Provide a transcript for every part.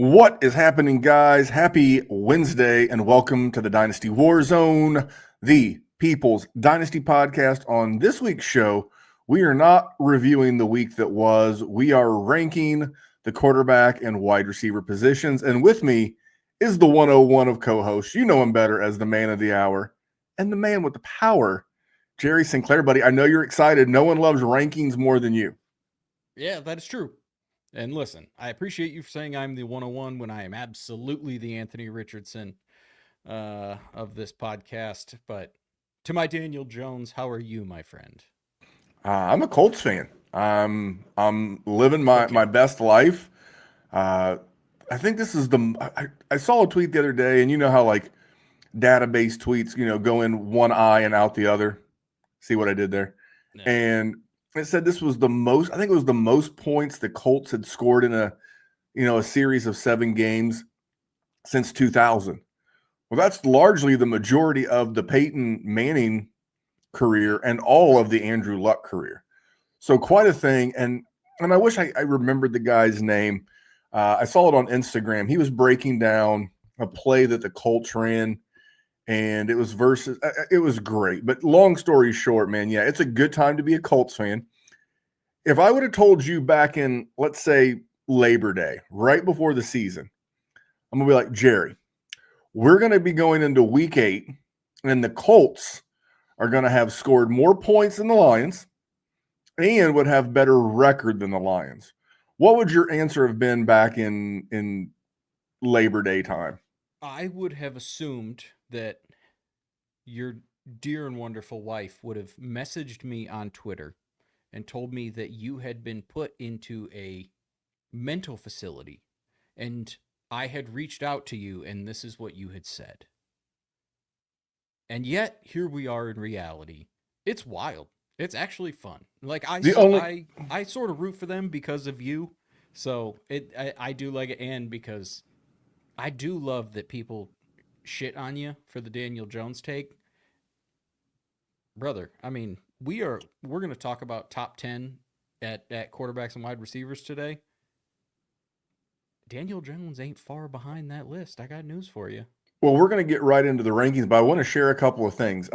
What is happening, guys? Happy Wednesday, and welcome to the Dynasty WarZone, the People's Dynasty podcast. On this week's show, we are not reviewing the week that was. We are ranking the quarterback and wide receiver positions. And with me is the 101 of co-hosts. You know him better as the man of the hour and the man with the power, Jerry Sinclair. Buddy, I know you're excited. No one loves rankings more than you. Yeah, that is true. And listen, I appreciate you for saying I'm the 101 when I am absolutely the Anthony Richardson of this podcast. But to my Daniel Jones, how are you, my friend? I'm a Colts fan. I'm living my, Okay. my best life. I think this is I saw a tweet the other day, and you know how like database tweets, go in one eye and out the other. See what I did there? Yeah. And it said this was the most. I think it was the most points the Colts had scored in a series of 7 games since 2000. Well, that's largely the majority of the Peyton Manning career and all of the Andrew Luck career. So quite a thing. And I wish I remembered the guy's name. I saw it on Instagram. He was breaking down a play that the Colts ran, and it was it was great. But long story short, man, yeah, it's a good time to be a Colts fan. If I would have told you back in, let's say, Labor Day, right before the season, I'm going to be like, Jerry, we're going to be going into week 8, and the Colts are going to have scored more points than the Lions and would have better record than the Lions. What would your answer have been back in Labor Day time? I would have assumed that your dear and wonderful wife would have messaged me on Twitter and told me that you had been put into a mental facility and I had reached out to you and this is what you had said. And yet here we are in reality. It's wild. It's actually fun. Like The only I sort of root for them because of you. So I do like it, and because I do love that people shit on you for the Daniel Jones take. Brother, I mean, we're going to talk about top 10 at quarterbacks and wide receivers today. Daniel Jones ain't far behind that list. I got news for you. Well, we're going to get right into the rankings, but I want to share a couple of things.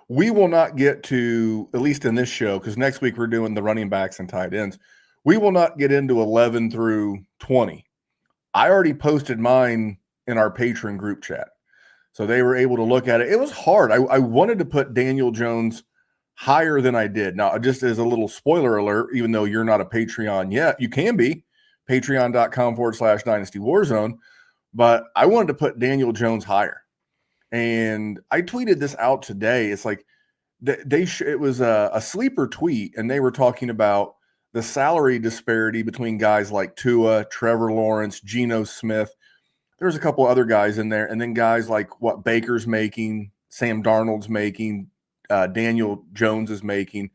We will not get to, at least in this show, because next week we're doing the running backs and tight ends. We will not get into 11 through 20. I already posted mine in our Patreon group chat, so they were able to look at it. It was hard. I wanted to put Daniel Jones higher than I did. Now, just as a little spoiler alert, even though you're not a Patreon yet, you can be. Patreon.com/Dynasty WarZone. But I wanted to put Daniel Jones higher. And I tweeted this out today. It's like it was a sleeper tweet, and they were talking about the salary disparity between guys like Tua, Trevor Lawrence, Geno Smith. There's a couple other guys in there, and then guys like what Baker's making, Sam Darnold's making, Daniel Jones is making.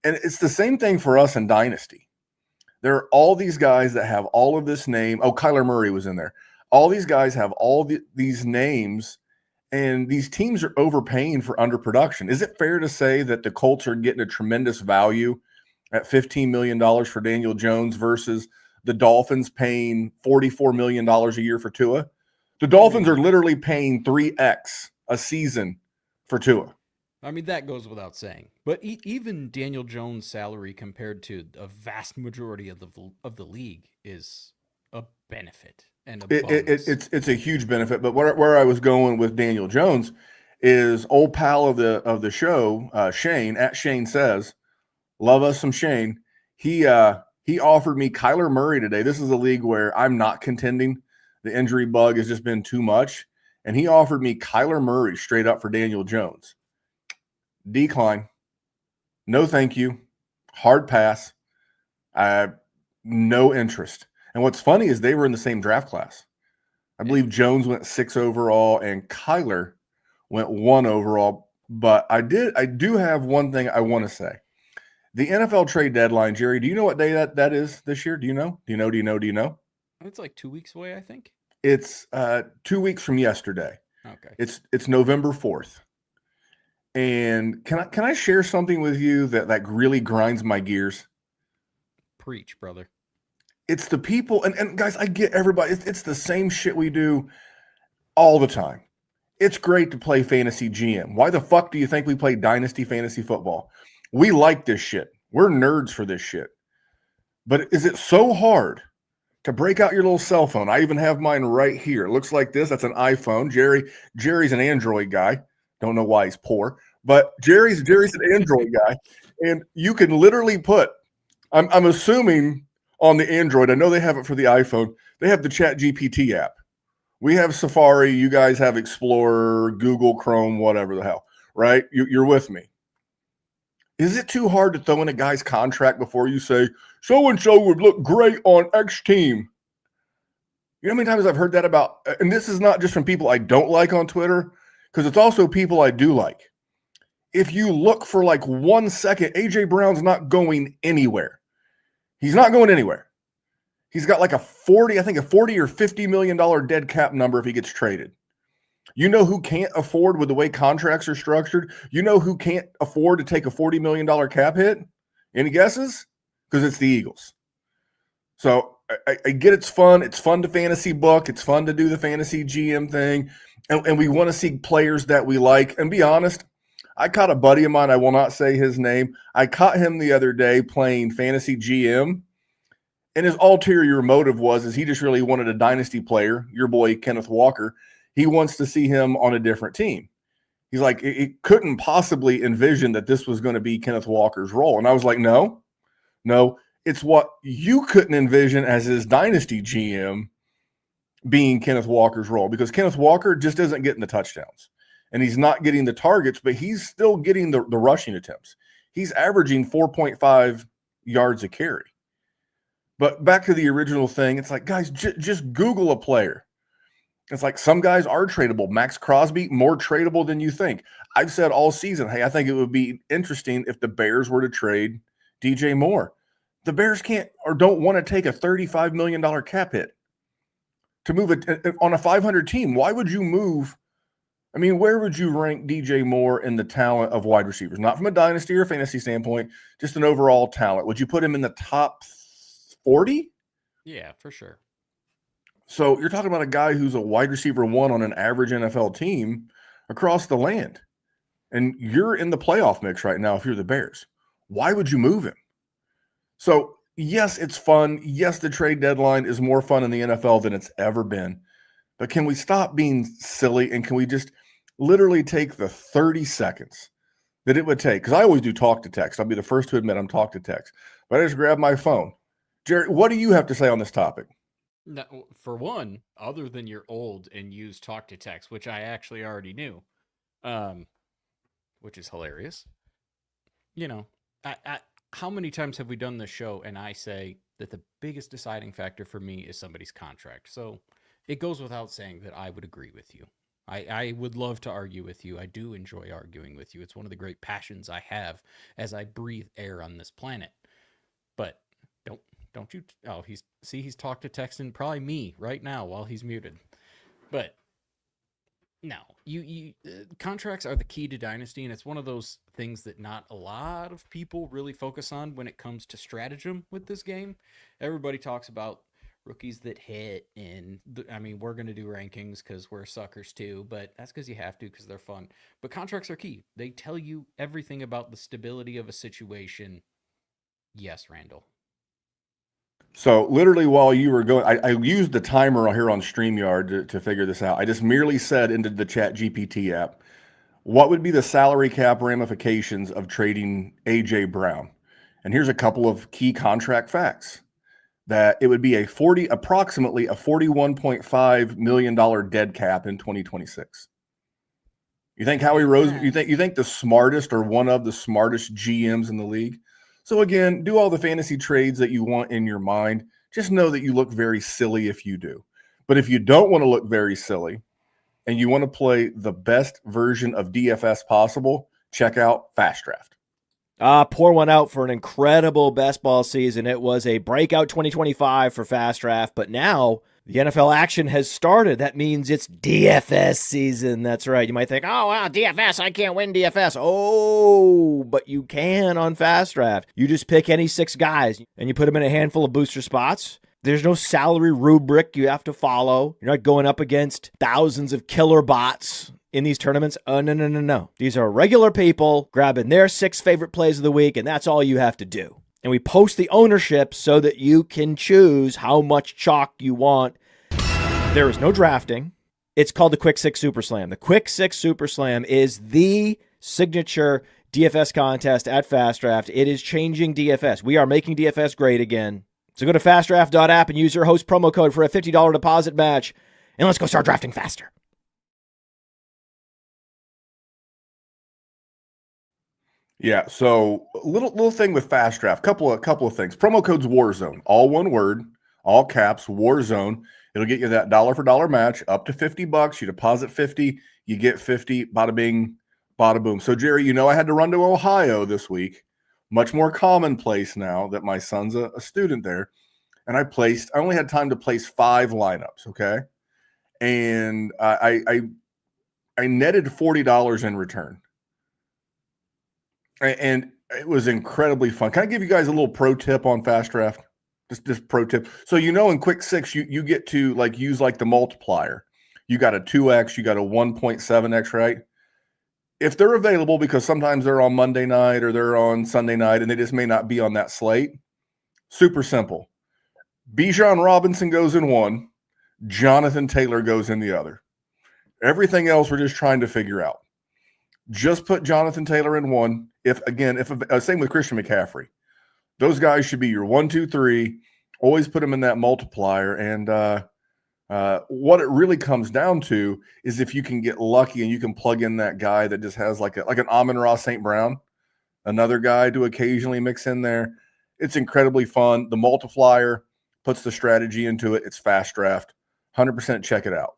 And it's the same thing for us in Dynasty. There are all these guys that have all of this name. Oh, Kyler Murray was in there. All these guys have these names, and these teams are overpaying for underproduction. Is it fair to say that the Colts are getting a tremendous value at $15 million for Daniel Jones versus the Dolphins paying $44 million a year for Tua? The Dolphins are literally paying 3x a season for Tua. I mean, that goes without saying. But even Daniel Jones' salary compared to a vast majority of the league is a benefit and a bonus. It's a huge benefit. But where I was going with Daniel Jones is old pal of the show, Shane at Shane Says, love us some Shane. He offered me Kyler Murray today. This is a league where I'm not contending. The injury bug has just been too much, and he offered me Kyler Murray straight up for Daniel Jones. Decline. No, thank you. Hard pass. No interest. And what's funny is they were in the same draft class. I believe Jones went 6 overall and Kyler went 1 overall. But I do have one thing I want to say. The NFL trade deadline, Jerry, do you know what day that is this year? Do you know? Do you know? It's like 2 weeks away, I think. It's 2 weeks from yesterday. Okay. It's November 4th. And can I share something with you that really grinds my gears? Preach, brother. It's the people, and guys, I get everybody. It's the same shit we do all the time. It's great to play fantasy GM. Why the fuck do you think we play Dynasty fantasy football? We like this shit. We're nerds for this shit. But is it so hard to break out your little cell phone? I even have mine right here. It looks like this. That's an iPhone. Jerry's an Android guy. Don't know why he's poor, but Jerry's an Android guy, and you can literally put. I'm assuming on the Android. I know they have it for the iPhone. They have the Chat GPT app. We have Safari. You guys have Explorer, Google Chrome, whatever the hell, right? You're with me. Is it too hard to throw in a guy's contract before you say, so-and-so would look great on X team? You know how many times I've heard that about, and this is not just from people I don't like on Twitter, because it's also people I do like. If you look for like 1 second, A.J. Brown's not going anywhere. He's not going anywhere. He's got like a 40 or $50 million dead cap number if he gets traded. You know who can't afford with the way contracts are structured? You know who can't afford to take a $40 million cap hit? Any guesses? Because it's the Eagles. So I get it's fun. It's fun to fantasy book. It's fun to do the fantasy GM thing. And we want to see players that we like. And be honest, I caught a buddy of mine. I will not say his name. I caught him the other day playing fantasy GM. And his ulterior motive is he just really wanted a dynasty player, your boy Kenneth Walker. He wants to see him on a different team. He's like, it couldn't possibly envision that this was going to be Kenneth Walker's role. And I was like, no, it's what you couldn't envision as his dynasty GM being Kenneth Walker's role, because Kenneth Walker just isn't getting the touchdowns and he's not getting the targets, but he's still getting the rushing attempts. He's averaging 4.5 yards a carry. But back to the original thing, it's like, guys, just Google a player. It's like some guys are tradable. Max Crosby, more tradable than you think. I've said all season, hey, I think it would be interesting if the Bears were to trade DJ Moore. The Bears can't or don't want to take a $35 million cap hit to move it on a 500 team. Why would you move? I mean, where would you rank DJ Moore in the talent of wide receivers? Not from a dynasty or fantasy standpoint, just an overall talent. Would you put him in the top 40? Yeah, for sure. So you're talking about a guy who's a wide receiver 1 on an average NFL team across the land. And you're in the playoff mix right now if you're the Bears. Why would you move him? So, yes, it's fun. Yes, the trade deadline is more fun in the NFL than it's ever been. But can we stop being silly and can we just literally take the 30 seconds that it would take? Because I always do talk to text. I'll be the first to admit I'm talk to text. But I just grab my phone. Jerry, what do you have to say on this topic? No, for one, other than your old and used talk to text, which I actually already knew, which is hilarious. You know, how many times have we done this show and I say that the biggest deciding factor for me is somebody's contract? So it goes without saying that I would agree with you. I would love to argue with you. I do enjoy arguing with you. It's one of the great passions I have as I breathe air on this planet. But don't you? Oh, he's talked to texting probably me right now while he's muted. But no, you contracts are the key to Dynasty, and it's one of those things that not a lot of people really focus on when it comes to stratagem with this game. Everybody talks about rookies that hit, and we're going to do rankings because we're suckers too, but that's because you have to because they're fun. But contracts are key. They tell you everything about the stability of a situation. Yes, Randall. So literally while you were going, I used the timer here on StreamYard to figure this out. I just merely said into the Chat GPT app, what would be the salary cap ramifications of trading A.J. Brown? And here's a couple of key contract facts. That it would be approximately a $41.5 million dead cap in 2026. You think Howie Roseman, you think the smartest or one of the smartest GMs in the league? So again, do all the fantasy trades that you want in your mind. Just know that you look very silly if you do. But if you don't want to look very silly and you want to play the best version of DFS possible, check out Fast Draft. Pour one out for an incredible best ball season. It was a breakout 2025 for Fast Draft, but now the NFL action has started. That means it's DFS season. That's right. You might think, oh, wow, DFS, I can't win DFS. Oh, but you can on Fast Draft. You just pick any 6 guys, and you put them in a handful of booster spots, There's no salary rubric you have to follow. You're not going up against thousands of killer bots in these tournaments. Oh, no. These are regular people grabbing their 6 favorite plays of the week, and that's all you have to do. And we post the ownership so that you can choose how much chalk you want. There is no drafting. It's called the Quick 6 Super Slam. The Quick 6 Super Slam is the signature DFS contest at Fast Draft. It is changing DFS. We are making DFS great again. So go to fastdraft.app and use your host promo code for a $50 deposit match, and let's go start drafting faster. Yeah, so little thing with Fast Draft, couple of things. Promo code's WarZone, all one word, all caps, WarZone. It'll get you that dollar for dollar match up to $50. You deposit 50, you get 50. Bada bing, bada boom. So Jerry, I had to run to Ohio this week. Much more commonplace now that my son's a student there. And I only had time to place 5 lineups, okay? And I netted $40 in return. And it was incredibly fun. Can I give you guys a little pro tip on Fast Draft? Just pro tip. So in Quick 6, you get to use the multiplier. You got a 2x, you got a 1.7x, right? If they're available, because sometimes they're on Monday night or they're on Sunday night and they just may not be on that slate, super simple. Bijan Robinson goes in one, Jonathan Taylor goes in the other. Everything else we're just trying to figure out. Just put Jonathan Taylor in one. Same with Christian McCaffrey. Those guys should be your 1, 2, 3. Always put them in that multiplier. And what it really comes down to is if you can get lucky and you can plug in that guy that just has like an Amon-Ra St. Brown, another guy to occasionally mix in there. It's incredibly fun. The multiplier puts the strategy into it. It's Fast Draft. 100% check it out.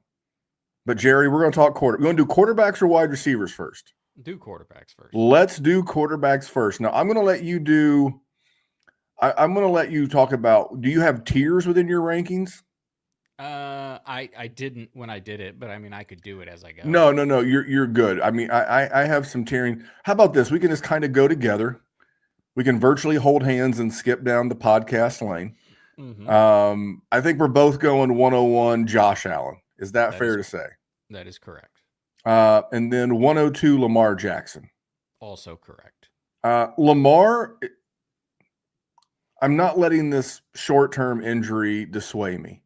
But Jerry, we're going to talk we're going to do quarterbacks or wide receivers first. Do quarterbacks first. Let's do quarterbacks first. Now I'm going to let you do. I'm going to let you talk about. Do you have tiers within your rankings? I didn't when I did it, but I mean I could do it as I go. No. You're good. I mean I have some tiering. How about this? We can just kind of go together. We can virtually hold hands and skip down the podcast lane. Mm-hmm. I think we're both going 101 Josh Allen. Is that fair to say? That is correct. And then 102 Lamar Jackson. Also correct. Lamar, I'm not letting this short-term injury dissuade me.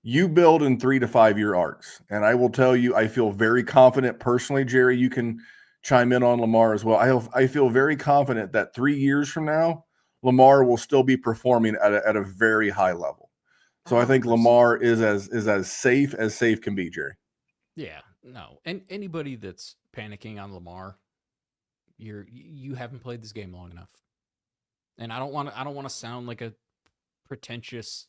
You build in 3 to 5 year arcs. And I will tell you, I feel very confident personally, Jerry, you can chime in on Lamar as well. I feel very confident that 3 years from now, Lamar will still be performing at a very high level. So 100%. I think Lamar is as safe can be, Jerry. Yeah, no. And anybody that's panicking on Lamar, you haven't played this game long enough. And I don't want to sound like a pretentious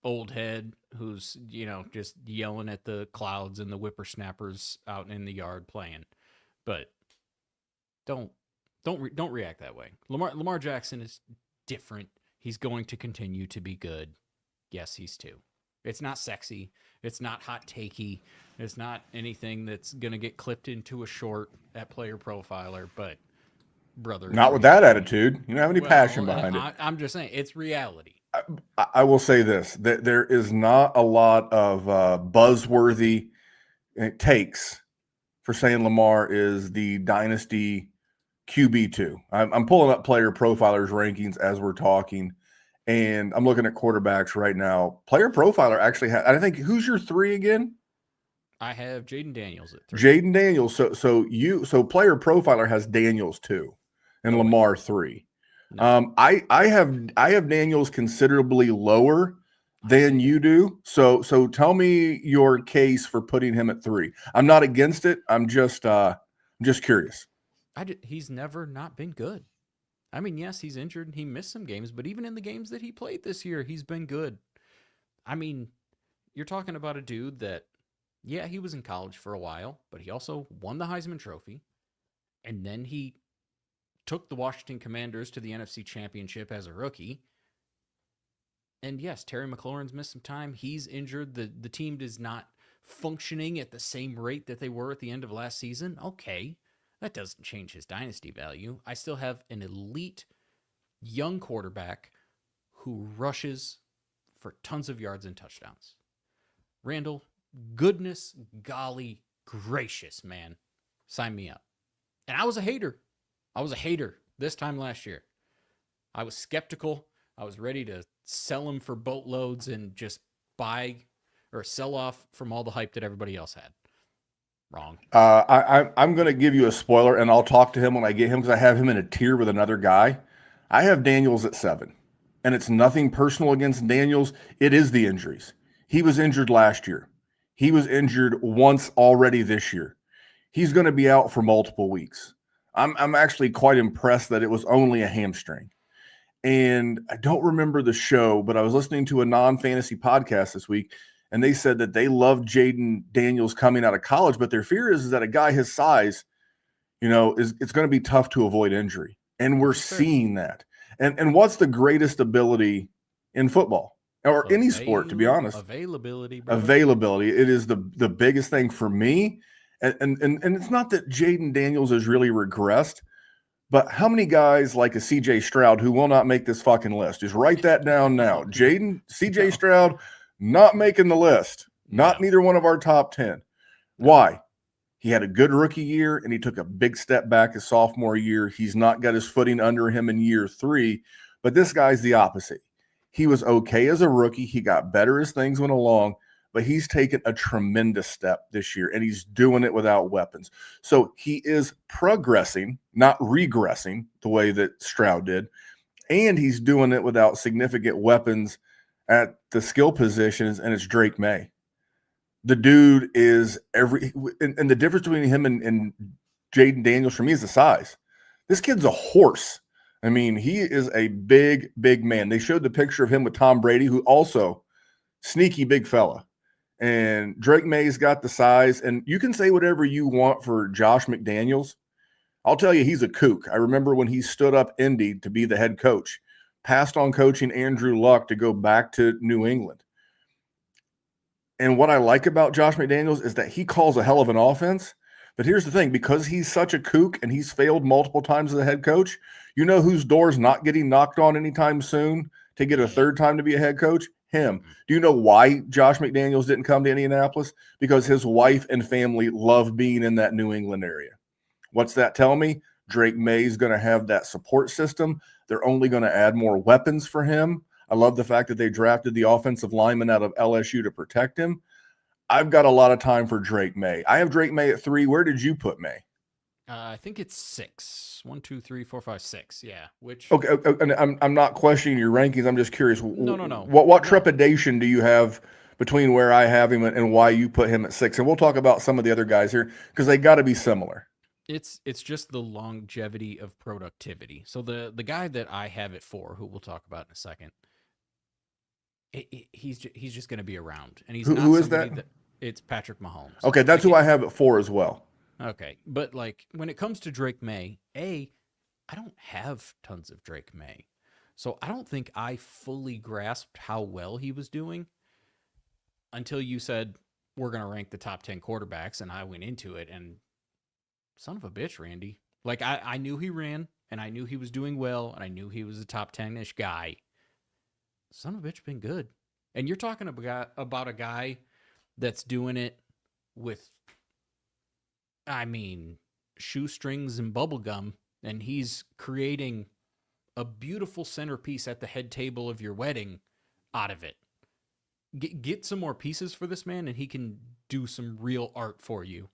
old head who's, just yelling at the clouds and the whippersnappers out in the yard playing. But don't react that way. Lamar Jackson is different. He's going to continue to be good. Yes, he's 2. It's not sexy. It's not hot takey. It's not anything that's going to get clipped into a short at Player Profiler, but brother. Not with that attitude. You don't have any passion behind it. I'm just saying, it's reality. I will say this, that there is not a lot of buzzworthy takes for saying Lamar is the Dynasty QB2. I'm pulling up Player Profiler's rankings as we're talking, and I'm looking at quarterbacks right now. Player Profiler actually has, I think, who's your 3 again? I have Jaden Daniels at 3. Jaden Daniels. So Player Profiler has Daniels 2 and Lamar 3. No. I have Daniels considerably lower than you do. So tell me your case for putting him at 3. I'm not against it. I'm just curious. He's never not been good. I mean, yes, he's injured and he missed some games, but even in the games that he played this year, he's been good. I mean, you're talking about a dude that, yeah, he was in college for a while, but he also won the Heisman Trophy. And then he took the Washington Commanders to the NFC Championship as a rookie. And yes, Terry McLaurin's missed some time. He's injured. The team is not functioning at the same rate that they were at the end of last season. Okay, that doesn't change his dynasty value. I still have an elite young quarterback who rushes for tons of yards and touchdowns. Randall, goodness golly gracious, man. Sign me up. And I was a hater. This time last year. I was skeptical. I was ready to sell him for boatloads and just buy or sell off from all the hype that everybody else had. Wrong. I'm going to give you a spoiler, and I'll talk to him when I get him because I have him in a tier with another guy. I have Daniels at 7, and it's nothing personal against Daniels. It is the injuries. He was injured last year. He was injured once already this year. He's going to be out for multiple weeks. I'm actually quite impressed that it was only a hamstring. And I don't remember the show, but I was listening to a non-fantasy podcast this week, and they said that they love Jaden Daniels coming out of college, but their fear is that a guy his size, it's going to be tough to avoid injury. And we're seeing that. And what's the greatest ability in football or any sport, to be honest? Availability, brother. Availability. It is the biggest thing for me. And it's not that Jaden Daniels has really regressed, but how many guys like a CJ Stroud who will not make this fucking list? Just write that down now. CJ Stroud not making the list. Neither one of our top 10. Why? He had a good rookie year and he took a big step back his sophomore year. He's not got his footing under him in year 3, but this guy's the opposite. He was okay as a rookie. He got better as things went along, but he's taken a tremendous step this year, and he's doing it without weapons. So he is progressing, not regressing the way that Stroud did, and he's doing it without significant weapons at the skill positions, and it's Drake May. The dude is and the difference between him and Jaden Daniels for me is the size. This kid's a horse. I mean, he is a big, big man. They showed the picture of him with Tom Brady, who also sneaky big fella. And Drake May's got the size, and you can say whatever you want for Josh McDaniels. I'll tell you, he's a kook. I remember when he stood up Indy to be the head coach, passed on coaching Andrew Luck to go back to New England. And what I like about Josh McDaniels is that he calls a hell of an offense. But here's the thing, because he's such a kook and he's failed multiple times as a head coach, you know whose door's not getting knocked on anytime soon to get a third time to be a head coach? Him. Do you know why Josh McDaniels didn't come to Indianapolis? Because his wife and family love being in that New England area. What's that tell me? Drake May's going to have that support system. They're only going to add more weapons for him. I love the fact that they drafted the offensive lineman out of LSU to protect him. I've got a lot of time for Drake May. I have Drake May at 3. Where did you put May? I think it's 6. 1, 2, 3, 4, 5, 6. Yeah. Which? Okay. And I'm not questioning your rankings. I'm just curious. No. What trepidation do you have between where I have him and why you put him at 6? And we'll talk about some of the other guys here because they got to be similar. It's just the longevity of productivity. So the guy that I have at 4, who we'll talk about in a second, he's just going to be around, and he's who is that? It's Patrick Mahomes. Okay, that's who I have at 4 as well. Okay, but like when it comes to Drake May, I don't have tons of Drake May, so I don't think I fully grasped how well he was doing until you said we're going to rank the top 10 quarterbacks, and I went into it, and son of a bitch, Randy. Like I knew he ran, and I knew he was doing well, and I knew he was a top 10-ish guy. Son of a bitch, been good. And you're talking about a guy that's doing it with, shoestrings and bubble gum, and he's creating a beautiful centerpiece at the head table of your wedding out of it. Get some more pieces for this man, and he can do some real art for you.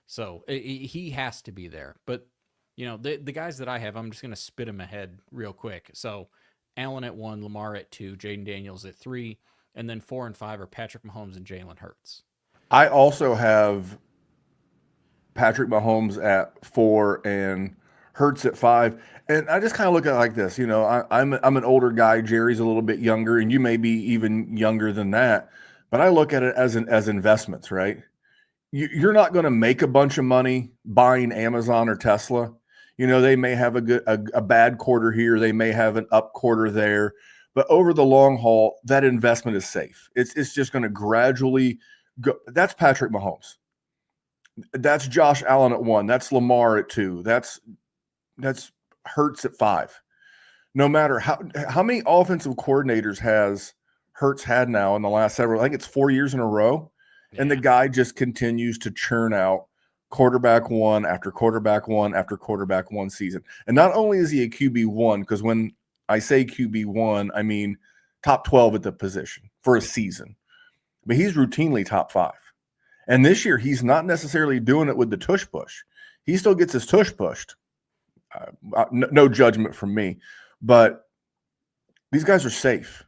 So he has to be there. But, the guys that I have, I'm just going to spit him ahead real quick. So Allen at 1, Lamar at 2, Jaden Daniels at 3, and then 4 and 5 are Patrick Mahomes and Jalen Hurts. I also have Patrick Mahomes at 4 and Hurts at 5. And I just kind of look at it like this. I'm an older guy. Jerry's a little bit younger, and you may be even younger than that. But I look at it as investments, right? You're not going to make a bunch of money buying Amazon or Tesla. They may have a bad quarter here. They may have an up quarter there. But over the long haul, that investment is safe. It's just going to gradually go. That's Patrick Mahomes. That's Josh Allen at 1. That's Lamar at 2. That's Hurts at 5. No matter how many offensive coordinators has Hurts had now in the last several, I think it's 4 years in a row. And the guy just continues to churn out quarterback one after quarterback one after quarterback one season. And not only is he a QB1, because when I say QB1, I mean top 12 at the position for a season, but he's routinely top 5. And this year, he's not necessarily doing it with the tush push. He still gets his tush pushed. No judgment from me, but these guys are safe.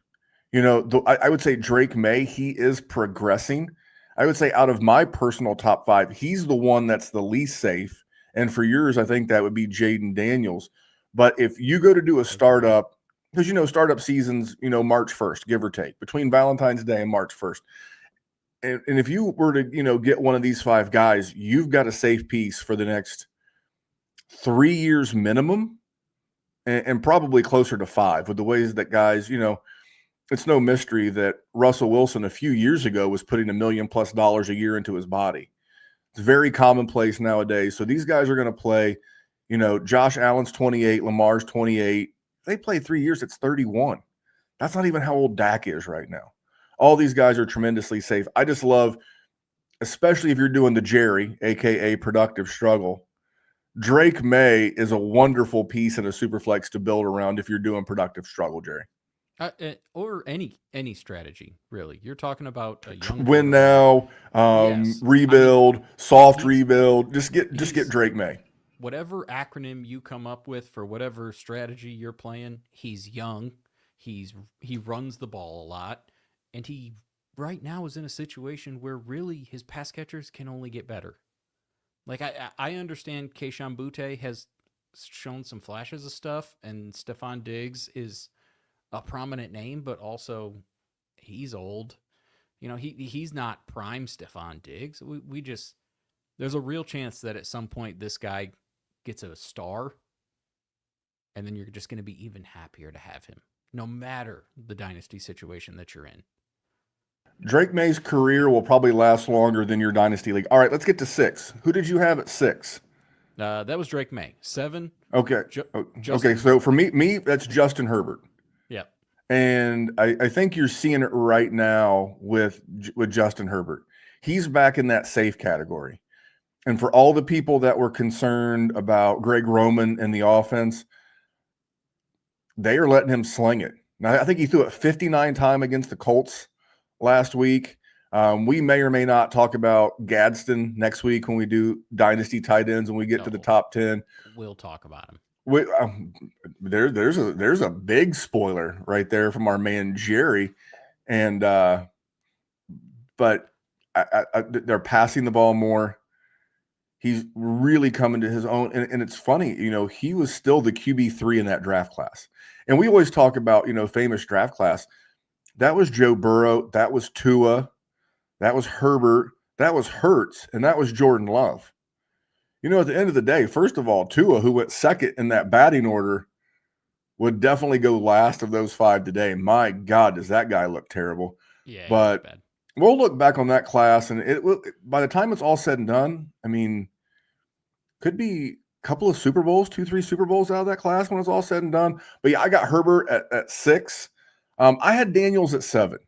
You know, I would say Drake May, he is progressing. I would say out of my personal top 5, he's the one that's the least safe. And for yours, I think that would be Jaden Daniels. But if you go to do a startup, because, you know, startup seasons, you know, March 1st, give or take, between Valentine's Day and March 1st. And if you were to, you know, get one of these 5 guys, you've got a safe piece for the next 3 years minimum, and probably closer to 5 with the ways that guys, you know, it's no mystery that Russell Wilson a few years ago was putting $1 million+ a year into his body. It's very commonplace nowadays. So these guys are going to play, you know, Josh Allen's 28, Lamar's 28. They play 3 years, it's 31. That's not even how old Dak is right now. All these guys are tremendously safe. I just love, especially if you're doing the Jerry, aka productive struggle, Drake May is a wonderful piece in a super flex to build around if you're doing productive struggle, Jerry. Or any strategy, really. You're talking about a young win now, yes. rebuild, soft rebuild. Just get Drake May. Whatever acronym you come up with for whatever strategy you're playing, he's young. He runs the ball a lot, and he right now is in a situation where really his pass catchers can only get better. Like I understand Keyshawn Butte has shown some flashes of stuff, and Stephon Diggs is a prominent name, but also he's old. You know, he's not prime Stephon Diggs. We just, there's a real chance that at some point this guy gets a star, and then you're just going to be even happier to have him, no matter the dynasty situation that you're in. Drake May's career will probably last longer than your dynasty league. All right, let's get to 6. Who did you have at 6? That was Drake May. 7. Okay. Okay. So for me, that's Justin Herbert. Yeah. And I think you're seeing it right now with Justin Herbert. He's back in that safe category. And for all the people that were concerned about Greg Roman and the offense, they are letting him sling it. Now, I think he threw it 59 times against the Colts last week. We may or may not talk about Gadsden next week when we do dynasty tight ends when we get to the top 10. We'll talk about him. There's a big spoiler right there from our man Jerry, and but they're passing the ball more. He's really coming to his own, and it's funny, you know, he was still the QB3 in that draft class, and we always talk about, you know, famous draft class. That was Joe Burrow, that was Tua, that was Herbert, that was Hurts, and that was Jordan Love. You know, at the end of the day, first of all, Tua, who went second in that batting order, would definitely go last of those 5 today. My God, does that guy look terrible. Yeah, but bad. We'll look back on that class, and it will, by the time it's all said and done, I mean, could be a couple of Super Bowls, 2-3 Super Bowls out of that class when it's all said and done. But yeah, I got Herbert at 6. I had Daniels at 7.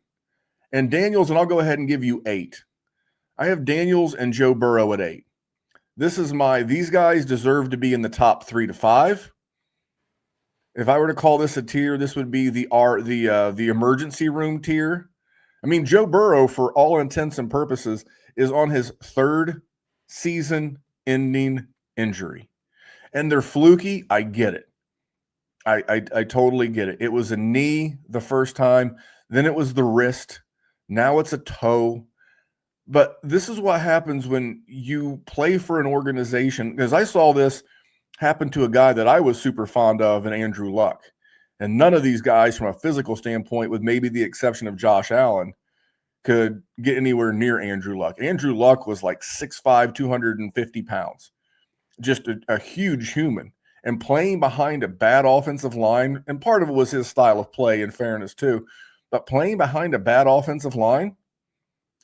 And Daniels, and I'll go ahead and give you 8. I have Daniels and Joe Burrow at 8. These guys deserve to be in the top 3 to 5. If I were to call this a tier, this would be the emergency room tier. I mean, Joe Burrow, for all intents and purposes, is on his 3rd season-ending injury. And they're fluky. I get it. I totally get it. It was a knee the first time. Then it was the wrist. Now it's a toe. But this is what happens when you play for an organization. Because I saw this happen to a guy that I was super fond of, in Andrew Luck. And none of these guys, from a physical standpoint, with maybe the exception of Josh Allen, could get anywhere near Andrew Luck. Andrew Luck was like 6'5", 250 pounds. Just a huge human. And playing behind a bad offensive line, and part of it was his style of play, in fairness too, but playing behind a bad offensive line,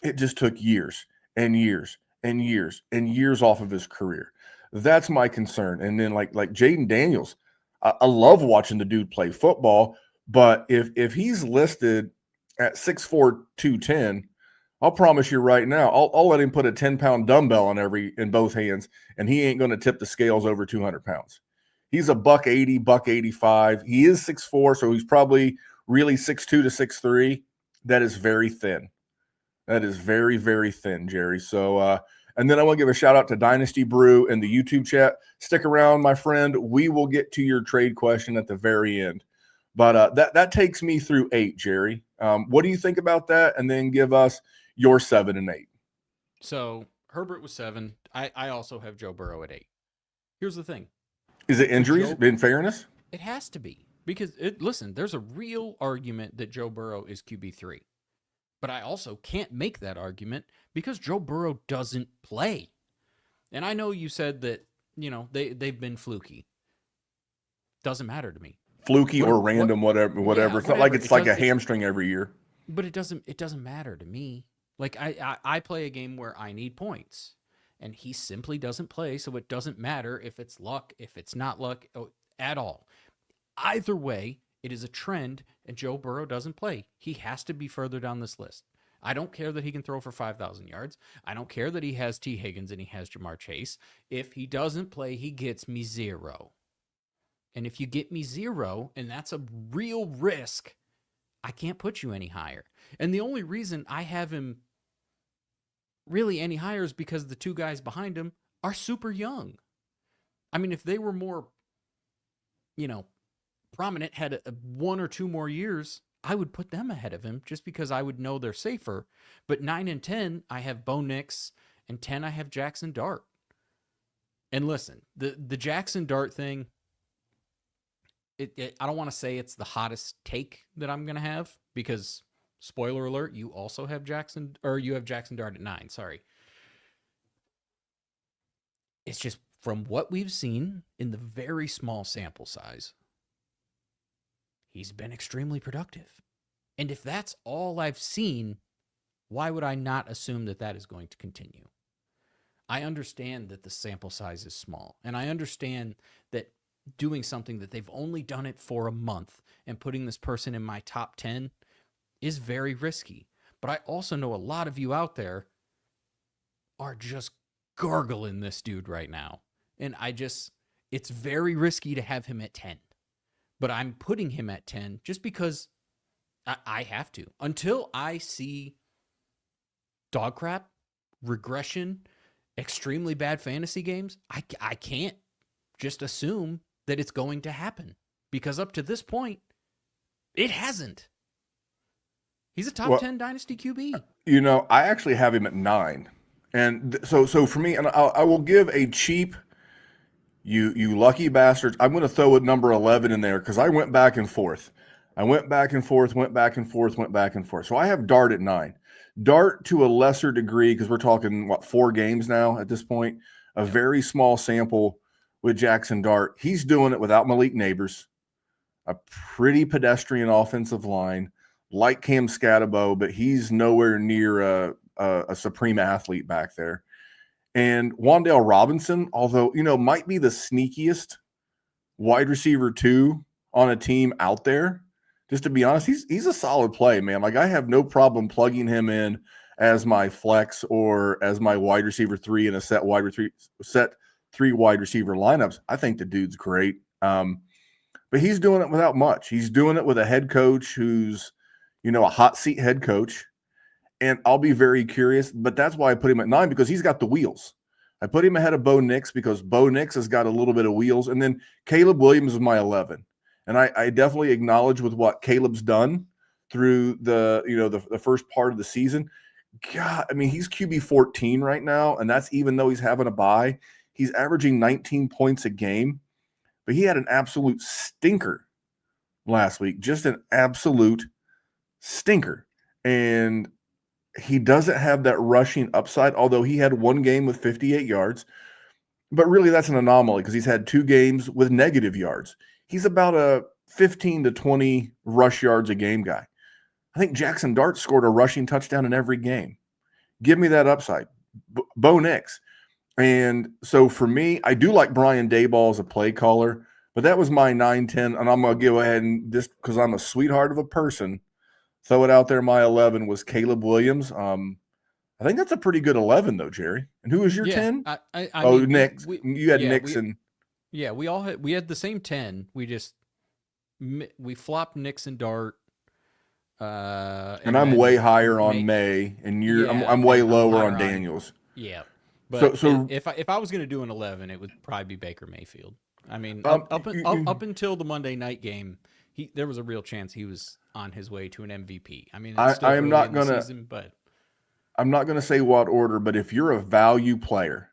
it just took years and years and years and years off of his career. That's my concern. And then like Jaden Daniels, I love watching the dude play football, but if he's listed at 6'4", 210, I'll promise you right now, I'll let him put a 10-pound dumbbell in both hands, and he ain't going to tip the scales over 200 pounds. He's a $180, $185. He is 6'4", so he's probably really 6'2" to 6'3". That is very thin. That is very, very thin, Jerry. So, and then I want to give a shout out to Dynasty Brew in the YouTube chat. Stick around, my friend. We will get to your trade question at the very end. But that takes me through 8, Jerry. What do you think about that? And then give us your 7 and 8. So Herbert was 7. I also have Joe Burrow at 8. Here's the thing. Is it injuries, in fairness? It has to be. Because, listen, there's a real argument that Joe Burrow is QB3. But I also can't make that argument because Joe Burrow doesn't play. And I know you said that, they've been fluky. Doesn't matter to me. Fluky or random, whatever. Yeah, it's not like it's like a hamstring every year. But it doesn't matter to me. Like I play a game where I need points, and he simply doesn't play, so it doesn't matter if it's luck, if it's not luck at all. Either way, it is a trend, and Joe Burrow doesn't play. He has to be further down this list. I don't care that he can throw for 5,000 yards. I don't care that he has T. Higgins and he has Jamar Chase. If he doesn't play, he gets me 0. And if you get me 0, and that's a real risk, I can't put you any higher. And the only reason I have him really any higher is because the 2 guys behind him are super young. I mean, if they were more, prominent, had 1 or 2 more years, I would put them ahead of him just because I would know they're safer. But 9 and 10, I have Bo Nix, and 10, I have Jackson Dart. And listen, the Jackson Dart thing, I don't want to say it's the hottest take that I'm going to have because, spoiler alert, you also have Jackson Dart at 9. Sorry. It's just from what we've seen in the very small sample size, he's been extremely productive. And if that's all I've seen, why would I not assume that that is going to continue? I understand that the sample size is small, and I understand that doing something that they've only done it for a month and putting this person in my top 10 is very risky. But I also know a lot of you out there are just gargling this dude right now. And it's very risky to have him at 10. But I'm putting him at 10 just because I have to. Until I see dog crap, regression, extremely bad fantasy games, I can't just assume that it's going to happen. Because up to this point, it hasn't. He's a top 10 Dynasty QB. I actually have him at 9. And so for me, and I will give a cheap, you lucky bastards, I'm going to throw a number 11 in there because I went back and forth. So I have Dart at 9. Dart to a lesser degree, because we're talking, 4 games now at this point, a very small sample with Jackson Dart. He's doing it without Malik Neighbors, a pretty pedestrian offensive line, like Cam Scatabo, but he's nowhere near a supreme athlete back there. And Wan'Dale Robinson, although, might be the sneakiest wide receiver 2 on a team out there. Just to be honest, he's a solid play, man. Like, I have no problem plugging him in as my flex or as my wide receiver 3 in a set 3 wide receiver lineups. I think the dude's great. But he's doing it without much. He's doing it with a head coach who's, a hot seat head coach. And I'll be very curious, but that's why I put him at 9, because he's got the wheels. I put him ahead of Bo Nix because Bo Nix has got a little bit of wheels. And then Caleb Williams is my 11. And I definitely acknowledge with what Caleb's done through the first part of the season. God, I mean, he's QB 14 right now, and that's even though he's having a bye. He's averaging 19 points a game, but he had an absolute stinker last week, just an absolute stinker. And he doesn't have that rushing upside, although he had 1 game with 58 yards. But really, that's an anomaly because he's had 2 games with negative yards. He's about a 15 to 20 rush yards a game guy. I think Jackson Dart scored a rushing touchdown in every game. Give me that upside. Bo Nix. And so for me, I do like Brian Daboll as a play caller, but that was my 9-10, and I'm going to go ahead and just because I'm a sweetheart of a person, throw it out there. My 11 was Caleb Williams. I think that's a pretty good 11 though, Jerry. And who was your 10? I Oh, mean, Nick. we, You had yeah, Nixon. we had the same 10. We flopped Nixon Dart. And I'm way higher on May, and I'm way lower on Daniels. Yeah, but so if I was going to do an 11, it would probably be Baker Mayfield. I mean, up until the Monday night game, there was a real chance he was on his way to an MVP. I mean, it's still I am not going gonna. Season, but I'm not going to say what order, but if you're a value player,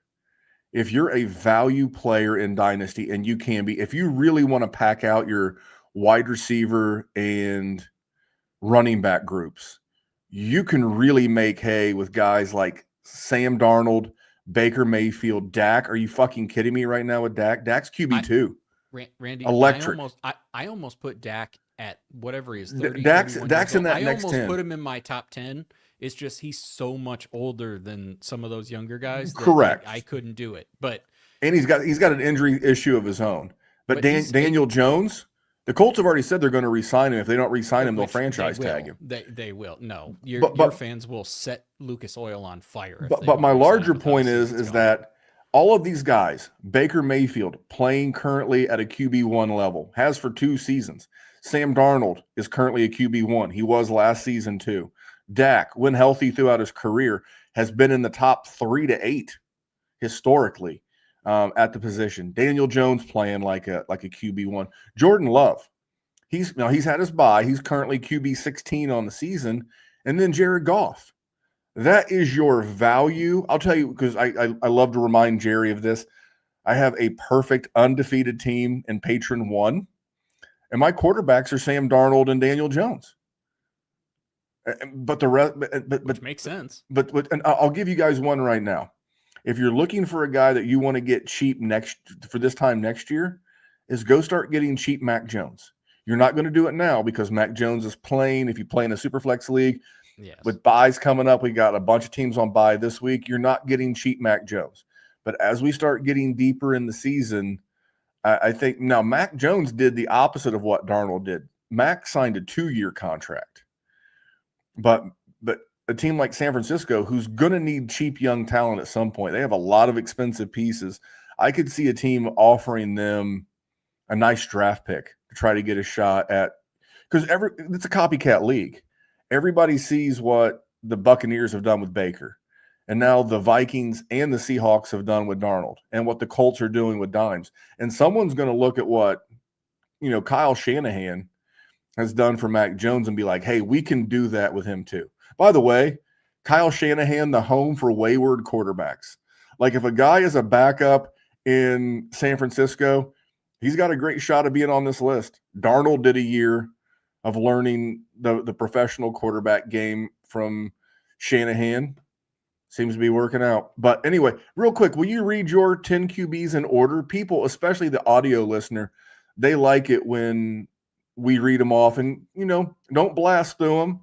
if you're a value player in Dynasty, and you can be, if you really want to pack out your wide receiver and running back groups, you can really make hay with guys like Sam Darnold, Baker Mayfield, Dak. Are you fucking kidding me right now with Dak? Dak's QB2. Randy, electric. I almost put Dak at whatever he is. 30, Dak's in that I next 10. I almost put him in my top 10. It's just he's so much older than some of those younger guys. Correct. I couldn't do it. And he's got an injury issue of his own. But Daniel Jones, the Colts have already said they're going to re-sign him. If they don't re-sign him, they'll franchise tag him. They will. No, your fans will set Lucas Oil on fire. But my larger point is that all of these guys, Baker Mayfield playing currently at a QB1 level, has for 2 seasons. Sam Darnold is currently a QB1. He was last season too. Dak, when healthy throughout his career, has been in the top 3 to 8 historically at the position. Daniel Jones playing like a QB1. Jordan Love, he's had his bye. He's currently QB 16 on the season. And then Jared Goff. That is your value. I'll tell you, because I love to remind Jerry of this. I have a perfect undefeated team in Patron 1, and my quarterbacks are Sam Darnold and Daniel Jones. But the rest, which makes sense. But and I'll give you guys one right now. If you're looking for a guy that you want to get cheap for this time next year, is go start getting cheap Mac Jones. You're not going to do it now because Mac Jones is playing. If you play in a Superflex league, yes, with buys coming up, we got a bunch of teams on buy this week. You're not getting cheap Mac Jones. But as we start getting deeper in the season, I think now Mac Jones did the opposite of what Darnold did. Mac signed a 2-year contract. But a team like San Francisco, who's going to need cheap young talent at some point, they have a lot of expensive pieces. I could see a team offering them a nice draft pick to try to get a shot at, because it's a copycat league. Everybody sees what the Buccaneers have done with Baker, and now the Vikings and the Seahawks have done with Darnold, and what the Colts are doing with Dimes. And someone's going to look at what Kyle Shanahan has done for Mac Jones and be like, hey, we can do that with him too. By the way, Kyle Shanahan, the home for wayward quarterbacks. Like if a guy is a backup in San Francisco, he's got a great shot of being on this list. Darnold did a year of learning the professional quarterback game from Shanahan. Seems to be working out. But anyway, real quick, will you read your 10 QBs in order? People, especially the audio listener, they like it when we read them off, and don't blast through them,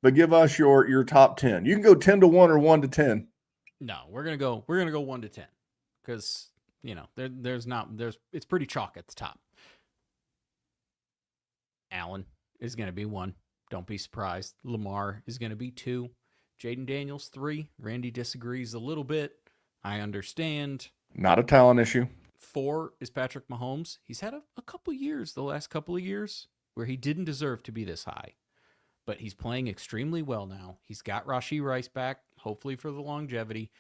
but give us your top 10. You can go 10 to 1 or 1 to 10. No, we're gonna go 1 to 10 because it's pretty chalk at the top. Allen is gonna be 1. Don't be surprised. Lamar is gonna be 2. Jaden Daniels 3. Randy disagrees a little bit. I understand. Not a talent issue. 4 is Patrick Mahomes. He's had a couple years, the last couple of years, where he didn't deserve to be this high. But he's playing extremely well now. He's got Rashee Rice back, hopefully for the longevity.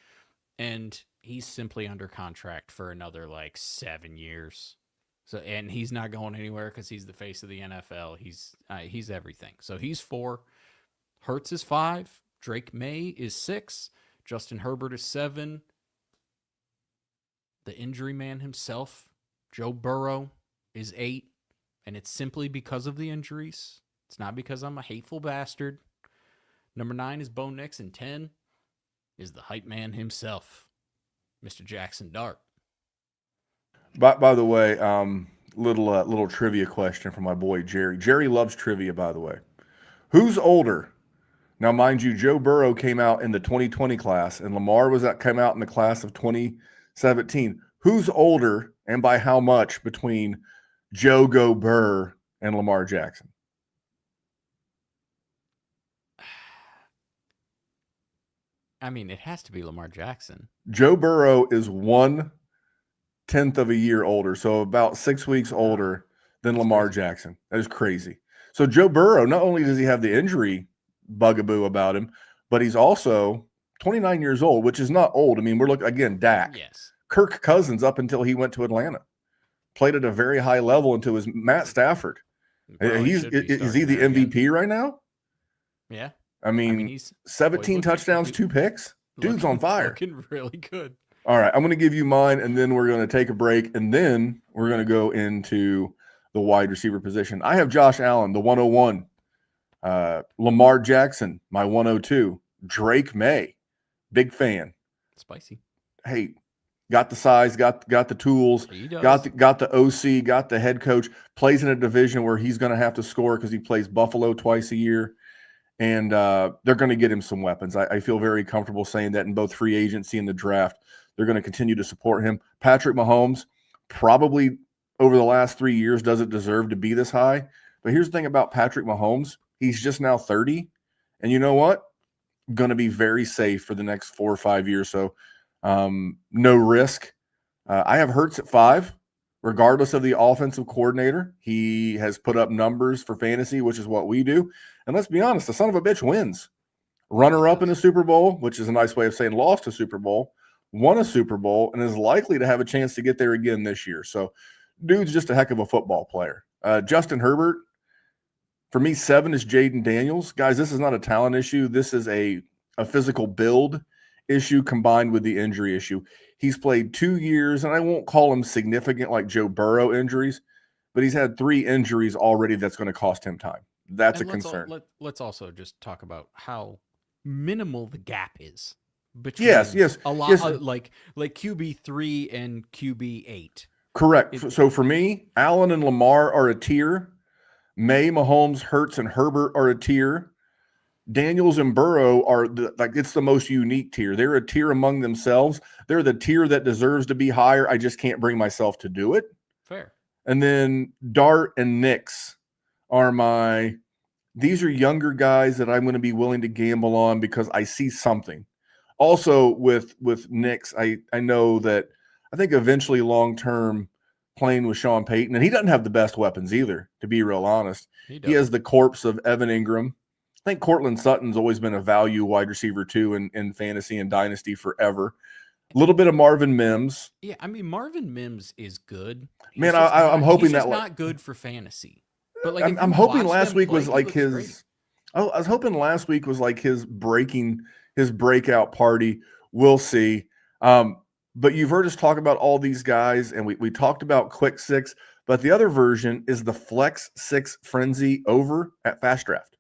And he's simply under contract for another 7 years. And he's not going anywhere because he's the face of the NFL. He's everything. So he's 4. Hurts is 5. Drake May is 6. Justin Herbert is 7. The injury man himself, Joe Burrow, is 8. And it's simply because of the injuries. It's not because I'm a hateful bastard. Number 9 is Bo Nix, and 10 is the hype man himself, Mr. Jackson Dart. By the way, little trivia question from my boy Jerry. Jerry loves trivia, by the way. Who's older? Now, mind you, Joe Burrow came out in the 2020 class, and Lamar came out in the class of 2017. Who's older, and by how much, between Joe Go Burr and Lamar Jackson? I mean, it has to be Lamar Jackson. Joe Burrow is 1/10 of a year older, so about 6 weeks older than That's Lamar crazy. Jackson. That is crazy. So Joe Burrow, not only does he have the injury bugaboo about him, but he's also 29 years old, which is not old. I mean, we're looking again, Dak. Yes. Kirk Cousins up until he went to Atlanta. Played at a very high level until his Matt Stafford. Probably Is should be he the starting there again. MVP right now? Yeah. I mean, he's 17 looking- touchdowns, 2 picks. Dude's on fire. Looking really good. All right, I'm going to give you mine, and then we're going to take a break, and then we're going to go into the wide receiver position. I have Josh Allen, the 101. Lamar Jackson, my 102. Drake May, big fan. Spicy. Hey, got the size, got the tools, He does. got the OC, got the head coach. Plays in a division where he's going to have to score because he plays Buffalo twice a year. And they're going to get him some weapons. I feel very comfortable saying that in both free agency and the draft. They're going to continue to support him. Patrick Mahomes, probably over the last 3 years, doesn't deserve to be this high. But here's the thing about Patrick Mahomes. He's just now 30. And you know what? Going to be very safe for the next 4 or 5 years. So no risk. I have Hurts at 5. Regardless of the offensive coordinator, he has put up numbers for fantasy, which is what we do. And let's be honest, the son of a bitch wins. Runner-up in a Super Bowl, which is a nice way of saying lost a Super Bowl, won a Super Bowl, and is likely to have a chance to get there again this year. So dude's just a heck of a football player. Justin Herbert, for me, 7 is Jaden Daniels. Guys, this is not a talent issue. This is a physical build issue combined with the injury issue. He's played 2 years, and I won't call him significant like Joe Burrow injuries, but he's had 3 injuries already that's going to cost him time. That's And a concern. Let's also just talk about how minimal the gap is between Yes. a lot yes. like QB3 and QB8. Correct. So for me, Allen and Lamar are a tier. May, Mahomes, Hurts, and Herbert are a tier. Daniels and Burrow are it's the most unique tier. They're a tier among themselves. They're the tier that deserves to be higher. I just can't bring myself to do it. Fair. And then Dart and Nix are these are younger guys that I'm going to be willing to gamble on because I see something. Also with Nix, I know that I think eventually long-term playing with Sean Payton, and he doesn't have the best weapons either, to be real honest. He has the corpse of Evan Ingram. I think Cortland Sutton's always been a value wide receiver too in fantasy and dynasty forever. A little bit of Marvin Mims. Yeah, I mean Marvin Mims is good. Man, I'm hoping he's that not good for fantasy. But like I'm hoping last week was like his. Great. I was hoping last week was like his breakout party. We'll see. But you've heard us talk about all these guys, and we talked about Quick Six. But the other version is the Flex 6 Frenzy over at Fast Draft.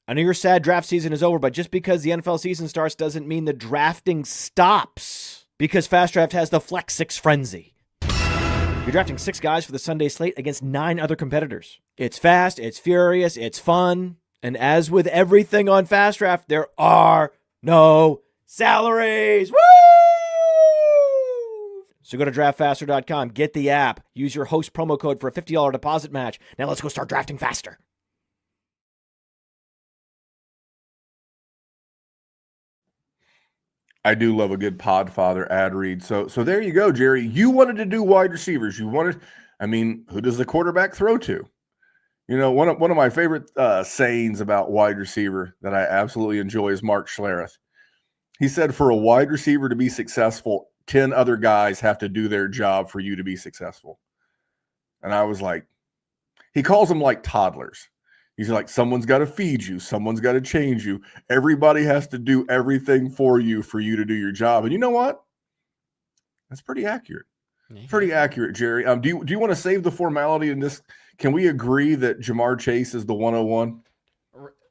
I know your sad draft season is over, but just because the NFL season starts doesn't mean the drafting stops. Because Fast Draft has the Flex 6 Frenzy. You're drafting 6 guys for the Sunday slate against 9 other competitors. It's fast, it's furious, it's fun. And as with everything on Fast Draft, there are no salaries. Woo! So go to draftfaster.com, get the app, use your host promo code for a $50 deposit match. Now let's go start drafting faster. I do love a good Podfather ad read. So there you go, Jerry. You wanted to do wide receivers. Who does the quarterback throw to? You know, one of my favorite sayings about wide receiver that I absolutely enjoy is Mark Schlereth. He said, for a wide receiver to be successful, 10 other guys have to do their job for you to be successful. And I was like, he calls them like toddlers. He's like, someone's got to feed you. Someone's got to change you. Everybody has to do everything for you to do your job. And you know what? That's pretty accurate. Pretty accurate, Jerry. Do you want to save the formality in this? Can we agree that Jamar Chase is the 101?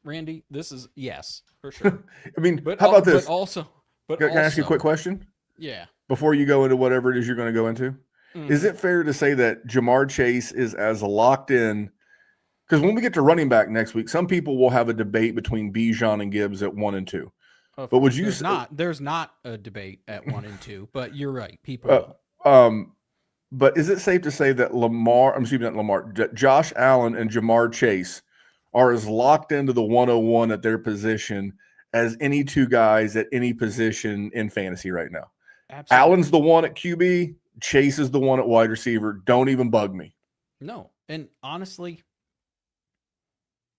Randy, this is yes, for sure. I mean, how about this? Can I ask you a quick question? Yeah. Before you go into whatever it is you're going to go into, is it fair to say that Jamar Chase is as locked in? Because when we get to running back next week, some people will have a debate between Bijan and Gibbs at 1 and 2. But would you there's not a debate at 1 and 2, but you're right. People but is it safe to say that Josh Allen and Jamar Chase are as locked into the 101 at their position as any two guys at any position in fantasy right now. Absolutely. Allen's the one at QB. Chase is the one at wide receiver. Don't even bug me. No. And honestly,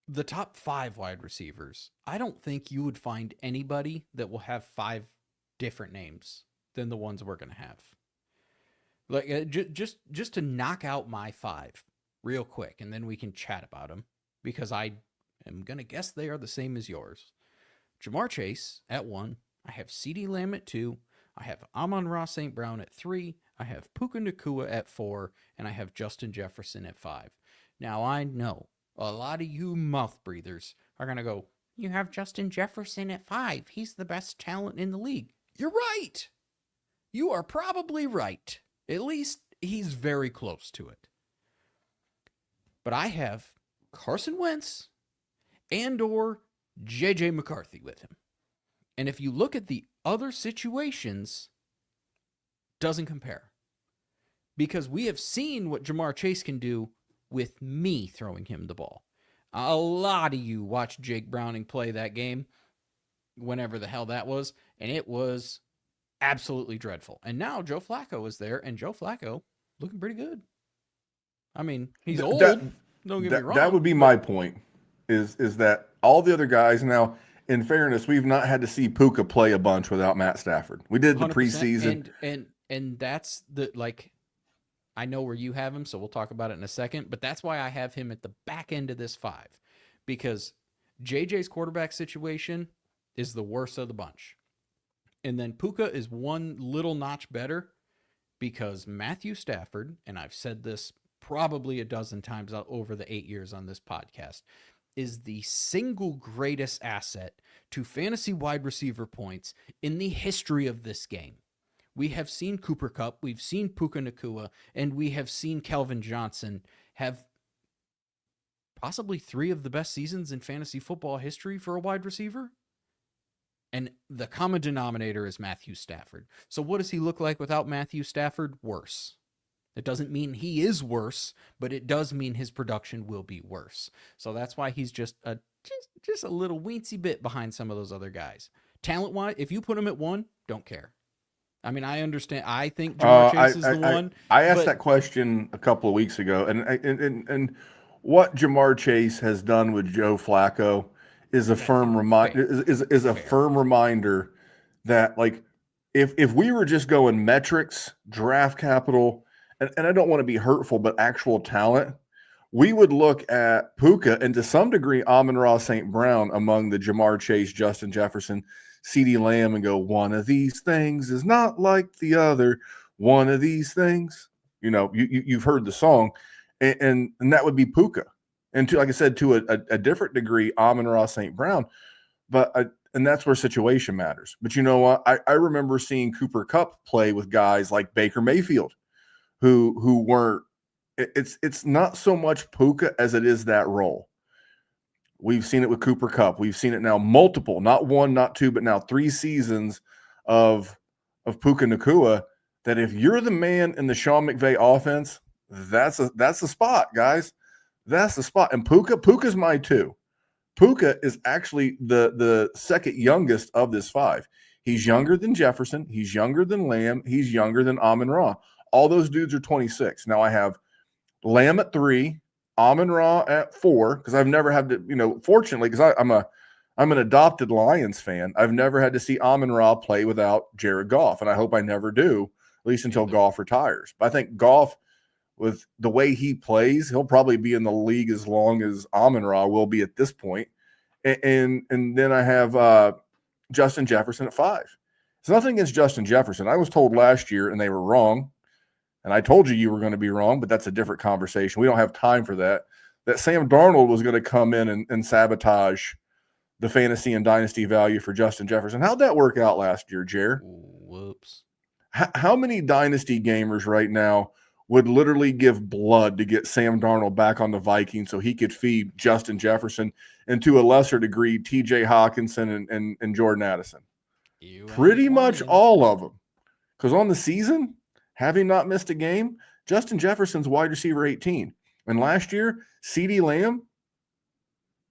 the top 5 wide receivers, I don't think you would find anybody that will have 5 different names than the ones we're going to have. Like just to knock out my 5 real quick, and then we can chat about them, because I am going to guess they are the same as yours. Jamar Chase at 1. I have CeeDee Lamb at 2. I have Amon-Ra St. Brown at 3. I have Puka Nacua at 4. And I have Justin Jefferson at 5. Now, I know a lot of you mouth breathers are going to go, you have Justin Jefferson at 5. He's the best talent in the league. You're right. You are probably right. At least he's very close to it. But I have Carson Wentz and or J.J. McCarthy with him. And if you look at the other situations, doesn't compare. Because we have seen what Jamar Chase can do with me throwing him the ball. A lot of you watched Jake Browning play that game, whenever the hell that was, and it was absolutely dreadful. And now Joe Flacco is there, and Joe Flacco looking pretty good. I mean, he's old. Don't get me wrong. That would be my point, is that all the other guys now, in fairness, we've not had to see Puka play a bunch without Matt Stafford. We did the 100%, preseason. And that's the, like, I know where you have him, so we'll talk about it in a second, but that's why I have him at the back end of this 5, because JJ's quarterback situation is the worst of the bunch. And then Puka is one little notch better because Matthew Stafford, and I've said this probably a dozen times over the 8 years on this podcast, is the single greatest asset to fantasy wide receiver points in the history of this game. We have seen Cooper Kupp, we've seen Puka Nacua, and we have seen Calvin Johnson have possibly 3 of the best seasons in fantasy football history for a wide receiver. And the common denominator is Matthew Stafford. So what does he look like without Matthew Stafford? Worse. It doesn't mean he is worse, but it does mean his production will be worse. So that's why he's just a little weensy bit behind some of those other guys. Talent-wise, if you put him at 1, don't care. I mean, I understand. I think Jamar Chase is the one. I asked that question a couple of weeks ago, and what Jamar Chase has done with Joe Flacco is a firm reminder. Is a firm reminder that, like, if we were just going metrics, draft capital, and I don't want to be hurtful, but actual talent, we would look at Puka and to some degree Amon-Ra St. Brown among the Jamar Chase, Justin Jefferson, CeeDee Lamb, and go, one of these things is not like the other. One of these things, you know, you've heard the song, and that would be Puka. And to, like I said, to a different degree, Amon-Ra St. Brown. And that's where situation matters. But you know what? I remember seeing Cooper Kupp play with guys like Baker Mayfield, who weren't. It's not so much Puka as it is that role. We've seen it with Cooper Kupp. We've seen it now multiple, not 1, not 2, but now 3 seasons of Puka Nacua, that if you're the man in the Sean McVay offense, that's the spot, guys. That's the spot. And Puka's my 2. Puka is actually the second youngest of this 5. He's younger than Jefferson. He's younger than Lamb. He's younger than Amon-Ra. All those dudes are 26. Now I have Lamb at 3, Amon-Ra at 4, because I've never had to, fortunately, because I'm an adopted Lions fan, I've never had to see Amon-Ra play without Jared Goff, and I hope I never do, at least until Goff retires. But I think Goff, with the way he plays, he'll probably be in the league as long as Amon-Ra will be at this point. And then I have Justin Jefferson at 5. It's nothing against Justin Jefferson. I was told last year, and they were wrong, and I told you were going to be wrong, but that's a different conversation. We don't have time for that Sam Darnold was going to come in and sabotage the fantasy and dynasty value for Justin Jefferson. How'd that work out last year, Jer? Whoops. How many dynasty gamers right now would literally give blood to get Sam Darnold back on the Vikings so he could feed Justin Jefferson and, to a lesser degree, TJ Hawkinson and Jordan Addison? Pretty much all of them. Because on the season, having not missed a game, Justin Jefferson's wide receiver 18. And last year, CeeDee Lamb,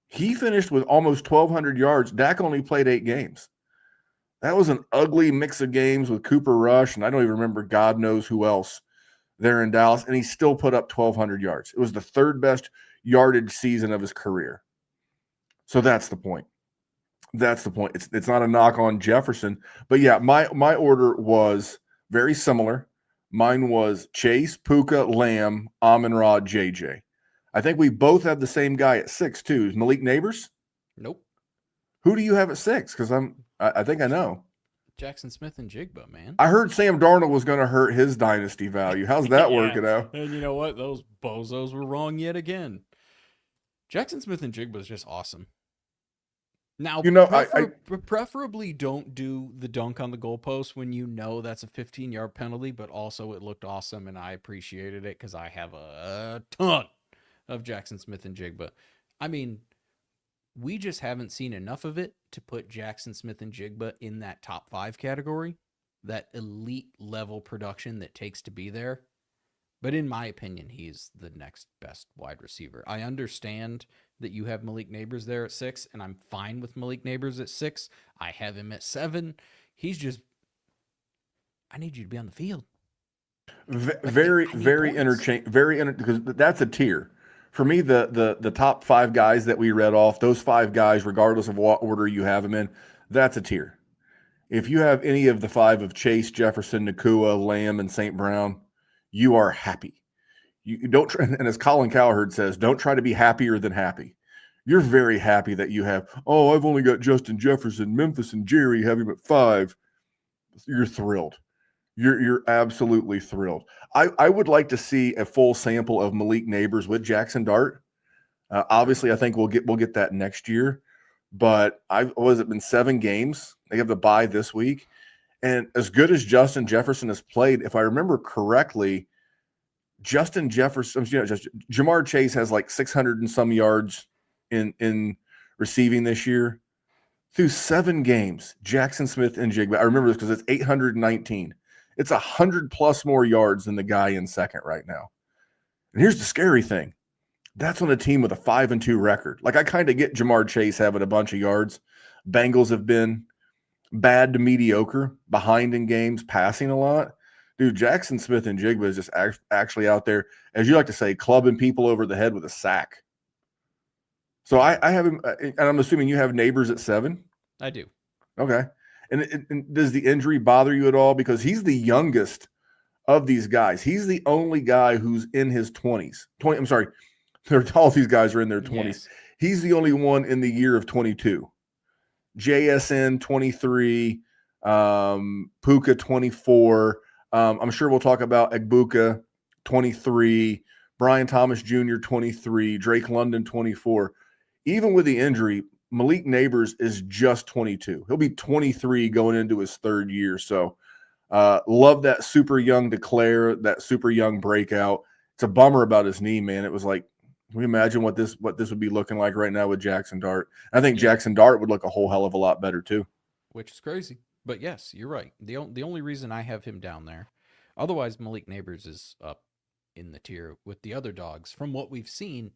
He finished with almost 1,200 yards. Dak only played 8 games. That was an ugly mix of games with Cooper Rush, and I don't even remember God knows who else there in Dallas, and he still put up 1,200 yards. It was the third best yardage season of his career. So that's the point. That's the point. It's not a knock on Jefferson, but yeah, my order was very similar. Mine was Chase, Puka, Lamb, Amon-Ra, JJ. I think we both have the same guy at 6 too. Is Malik Neighbors? Nope. Who do you have at 6? Because I think I know. Jackson Smith and Jigba, man. I heard Sam Darnold was going to hurt his dynasty value. How's that Yeah. working out? And you know what? Those bozos were wrong yet again. Jackson Smith and Jigba is just awesome. Now, You know, preferably don't do the dunk on the goalpost when you know that's a 15-yard penalty, but also it looked awesome and I appreciated it because I have a ton of Jackson Smith and Jigba. I mean, we just haven't seen enough of it to put Jackson Smith and Jigba in that top 5 category, that elite level production that takes to be there. But in my opinion, he's the next best wide receiver. I understand that you have Malik Neighbors there at 6, and I'm fine with Malik Neighbors at 6. I have him at 7. He's just, I need you to be on the field. Very because that's a tier. For me, the top 5 guys that we read off, those 5 guys, regardless of what order you have them in, that's a tier. If you have any of the 5 of Chase, Jefferson, Nakua, Lamb, and St. Brown, you are happy. You don't try, and as Colin Cowherd says, don't try to be happier than happy. You're very happy that you have, I've only got Justin Jefferson, Memphis, and Jerry have him at 5. You're thrilled. You're absolutely thrilled. I would like to see a full sample of Malik Neighbors with Jackson Dart. Obviously, I think we'll get that next year. But it been 7 games? They have the bye this week. And as good as Justin Jefferson has played, if I remember correctly, Jamar Chase has like 600 and some yards in receiving this year. Through 7 games, Jackson Smith and Jigba. I remember this because it's 819. It's 100 plus more yards than the guy in second right now. And here's the scary thing. That's on a team with a 5-2 record. Like, I kind of get Jamar Chase having a bunch of yards. Bengals have been bad to mediocre, behind in games, passing a lot. Dude, Jackson Smith and Jigba is just actually out there, as you like to say, clubbing people over the head with a sack. So I have him, and I'm assuming you have Neighbors at 7? I do. Okay. And does the injury bother you at all? Because he's the youngest of these guys. He's the only guy who's in his 20s. All these guys are in their 20s. Yes. He's the only one in the year of 22. JSN 23, Puka 24. I'm sure we'll talk about Egbuka 23, Brian Thomas Jr. 23, Drake London 24. Even with the injury, Malik Neighbors is just 22. He'll be 23 going into his 3rd year. So love that super young declare, that super young breakout. It's a bummer about his knee, man. It was like, can we imagine what this would be looking like right now with Jackson Dart? I think Jackson Dart would look a whole hell of a lot better too. Which is crazy. But yes, you're right. The only reason I have him down there, otherwise Malik Neighbors is up in the tier with the other dogs. From what we've seen,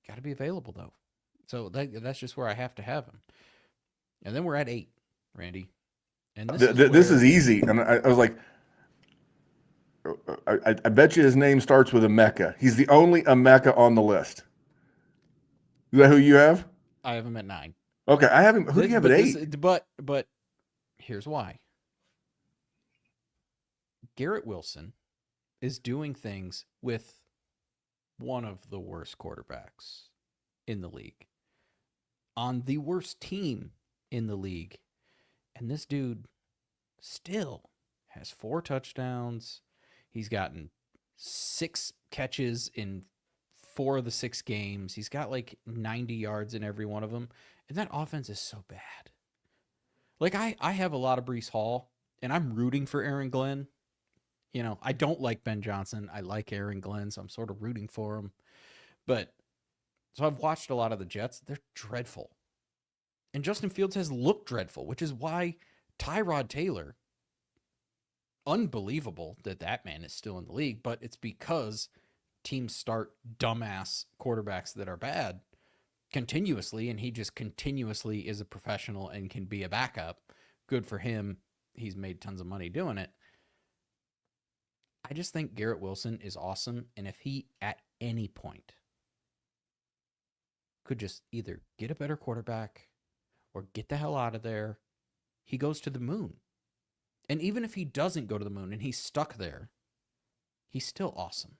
got to be available though. So that's just where I have to have him. And then we're at 8, Randy. And this is easy. And I was like, I bet you his name starts with Emeka. He's the only Emeka on the list. Is that who you have? I have him at 9. Okay, I have him. Who do you have at 8? But here's why. Garrett Wilson is doing things with one of the worst quarterbacks in the league, on the worst team in the league, and this dude still has 4 touchdowns. He's gotten 6 catches in 4 of the 6 games. He's got like 90 yards in every one of them. And that offense is so bad. Like, I have a lot of Breece Hall, and I'm rooting for Aaron Glenn. You know, I don't like Ben Johnson. I like Aaron Glenn, so I'm sort of rooting for him. But, so I've watched a lot of the Jets. They're dreadful. And Justin Fields has looked dreadful, which is why Tyrod Taylor, unbelievable that man is still in the league, but it's because teams start dumbass quarterbacks that are bad. continuously, and he just continuously is a professional and can be a backup. Good for him. He's made tons of money doing it. I just think Garrett Wilson is awesome, and if he at any point could just either get a better quarterback or get the hell out of there, he goes to the moon. And even if he doesn't go to the moon and he's stuck there, he's still awesome.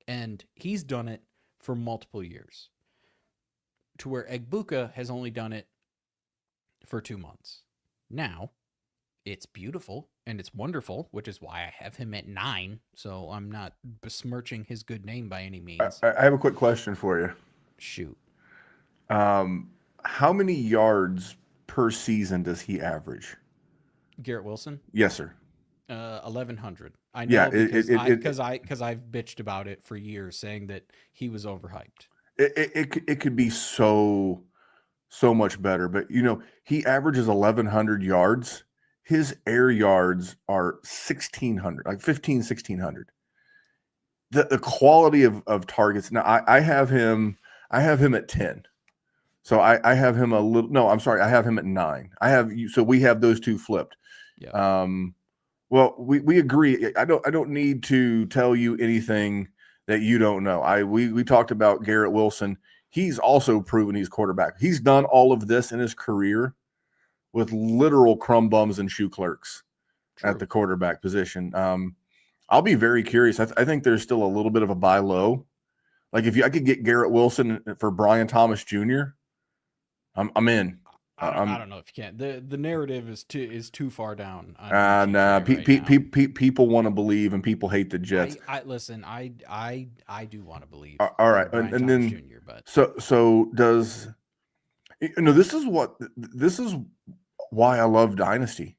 And he's done it for multiple years, to where Egbuka has only done it for 2 months. Now, it's beautiful and it's wonderful, which is why I have him at 9. So I'm not besmirching his good name by any means. I have a quick question for you. Shoot. How many yards per season does he average? Garrett Wilson? Yes, sir. 1,100. I know Yeah, because I've bitched about it for years, saying that he was overhyped. It could be so much better, but he averages 1,100 yards. His air yards are 1,600, like 1,600. The quality of targets. Now I have him at 10. So I have him a little. No, I'm sorry. I have him at 9. So we have those two flipped. Yeah. Well, we agree. I don't need to tell you anything that you don't know. We talked about Garrett Wilson. He's also proven he's quarterback. He's done all of this in his career with literal crumb bums and shoe clerks at the quarterback position. I'll be very curious. I think there's still a little bit of a buy low. Like I could get Garrett Wilson for Brian Thomas Jr., I'm in. I don't know if you can. The narrative is too far down. People want to believe, and people hate the Jets. Listen. I do want to believe. All right, Brian and Thomas then Jr., but so does this is why I love Dynasty.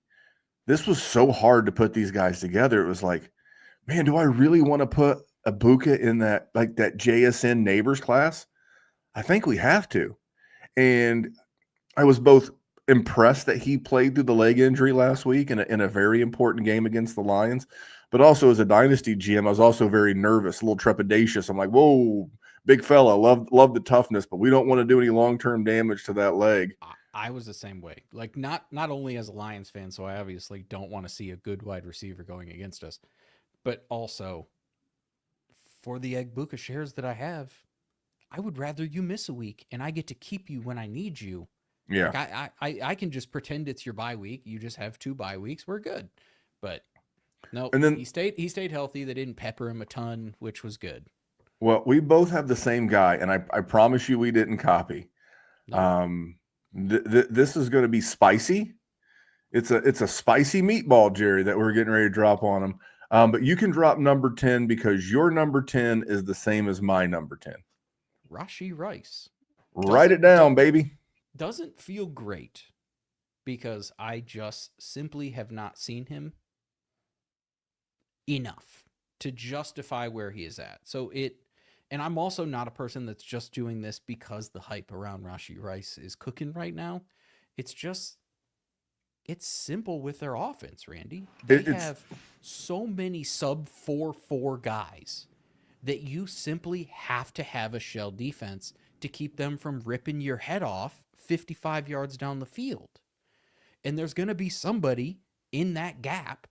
This was so hard to put these guys together. It was like, man, do I really want to put Ibuka in that JSN neighbors class? I think we have to. And I was both impressed that he played through the leg injury last week in a very important game against the Lions, but also as a Dynasty GM, I was also very nervous, a little trepidatious. I'm like, whoa, big fella, love the toughness, but we don't want to do any long-term damage to that leg. I was the same way. Like not only as a Lions fan, so I obviously don't want to see a good wide receiver going against us, but also for the Egbuka shares that I have, I would rather you miss a week and I get to keep you when I need you. Yeah. Like I can just pretend it's your bye week. You just have 2 bye weeks. We're good. But no, and then he stayed healthy. They didn't pepper him a ton, which was good. Well, we both have the same guy, and I promise you we didn't copy. No. This is going to be spicy. It's a spicy meatball, Jerry, that we're getting ready to drop on him. But you can drop number 10 because your number 10 is the same as my number 10. Rashee Rice. Write it down, baby. Doesn't feel great because I just simply have not seen him enough to justify where he is at. And I'm also not a person that's just doing this because the hype around Rashee Rice is cooking right now. It's simple with their offense, Randy. They have so many sub 4-4 guys that you simply have to have a shell defense to keep them from ripping your head off 55 yards down the field. And there's going to be somebody in that gap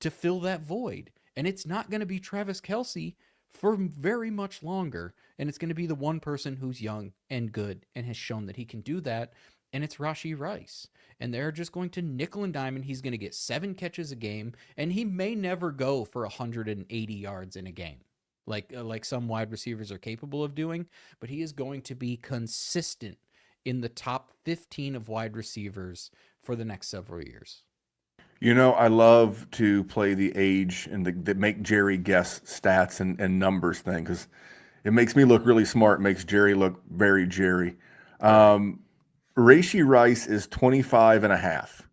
to fill that void. And it's not going to be Travis Kelce for very much longer. And it's going to be the one person who's young and good and has shown that he can do that. And it's Rashee Rice. And they're just going to nickel and dime, and he's going to get 7 catches a game. And he may never go for 180 yards in a game, like some wide receivers are capable of doing. But he is going to be consistent in the top 15 of wide receivers for the next several years. I love to play the age and the make Jerry guess stats and numbers thing because it makes me look really smart, makes Jerry look very Jerry. Rashee Rice is 25.5.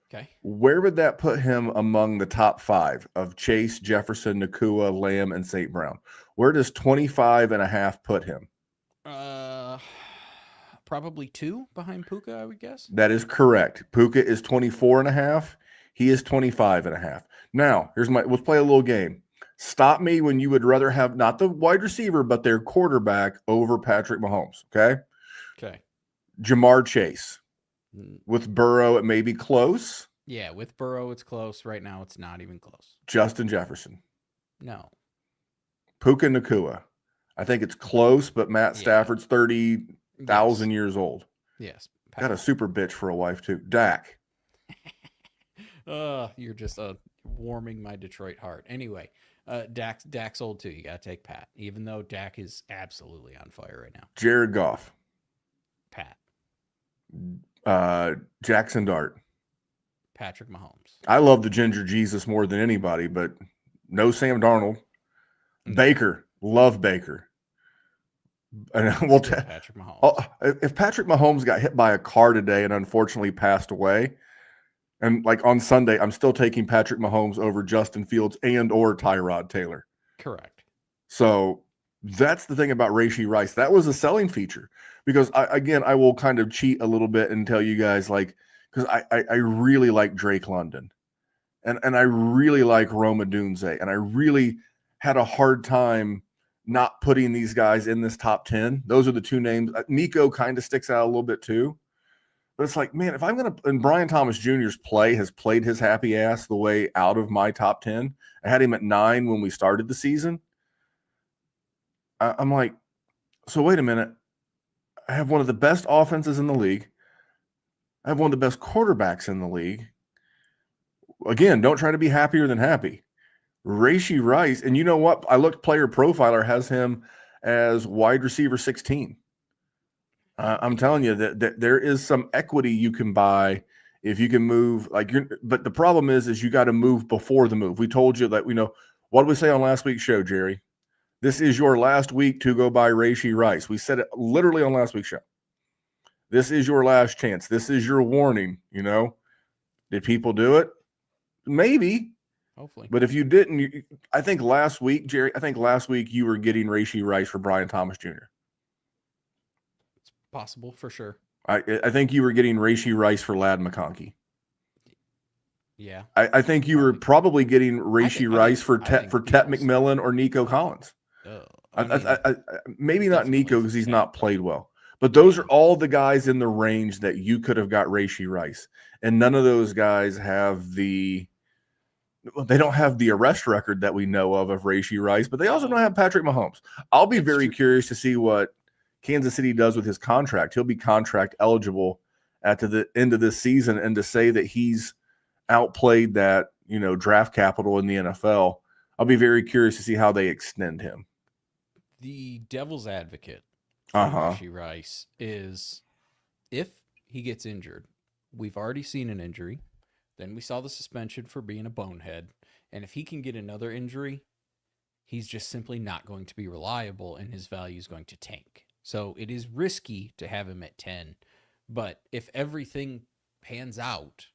Okay. Where would that put him among the top 5 of Chase, Jefferson, Nakua, Lamb, and St. Brown? Where does 25.5 put him? Probably 2 behind Puka, I would guess. That is correct. Puka is 24.5. He is 25.5. Now, let's play a little game. Stop me when you would rather have not the wide receiver, but their quarterback over Patrick Mahomes. Okay. Okay. Jamar Chase. Mm, With Burrow, it may be close. Yeah, with Burrow, it's close. Right now, it's not even close. Justin Jefferson. No. Puka Nakua. I think it's close, but Matt Yeah. Stafford's 30,000 Yes. years old. Yes. Got a super bitch for a wife, too. Dak. You're just warming my Detroit heart. Anyway, Dak's old too. You got to take Pat, even though Dak is absolutely on fire right now. Jared Goff. Pat. Jackson Dart. Patrick Mahomes. I love the Ginger Jesus more than anybody, but no Sam Darnold. Baker. Love Baker. And we'll Patrick Mahomes. if Patrick Mahomes got hit by a car today and unfortunately passed away, and like on Sunday, I'm still taking Patrick Mahomes over Justin Fields and or Tyrod Taylor. Correct. So that's the thing about Rashee Rice. That was a selling feature because I will kind of cheat a little bit and tell you guys because I really like Drake London and I really like Roma Dunze, and I really had a hard time not putting these guys in this top 10. Those are the two names. Nico kind of sticks out a little bit too. But it's like, man, if I'm going to – and Brian Thomas Jr.'s has played his happy ass the way out of my top 10. I had him at 9 when we started the season. I'm like, so wait a minute. I have one of the best offenses in the league. I have one of the best quarterbacks in the league. Again, don't try to be happier than happy. Rashee Rice, and you know what? I looked, Player Profiler has him as wide receiver 16. I'm telling you that there is some equity you can buy if you can move but the problem is you got to move before the move. We told you that, what did we say on last week's show, Jerry? This is your last week to go buy Rashee Rice. We said it literally on last week's show. This is your last chance. This is your warning, Did people do it? Maybe. Hopefully. But if you didn't, I think last week, Jerry, you were getting Rashee Rice for Brian Thomas Jr. It's possible for sure. I think you were getting Rashee Rice for Ladd McConkey. Yeah. I think you were probably getting Rashee Rice for Tet McMillan or Nico Collins. Maybe not Nico because he's not played well. But those are all the guys in the range that you could have got Rashee Rice. And none of those guys have they don't have the arrest record that we know of Rashee Rice, but they also don't have Patrick Mahomes. I'll be very curious to see what Kansas City does with his contract. He'll be contract eligible at the end of this season, and to say that he's outplayed that, draft capital in the NFL, I'll be very curious to see how they extend him. The devil's advocate for Rashee Rice is if he gets injured, we've already seen an injury. Then we saw the suspension for being a bonehead. And if he can get another injury, he's just simply not going to be reliable and his value is going to tank. So it is risky to have him at 10. But if everything pans out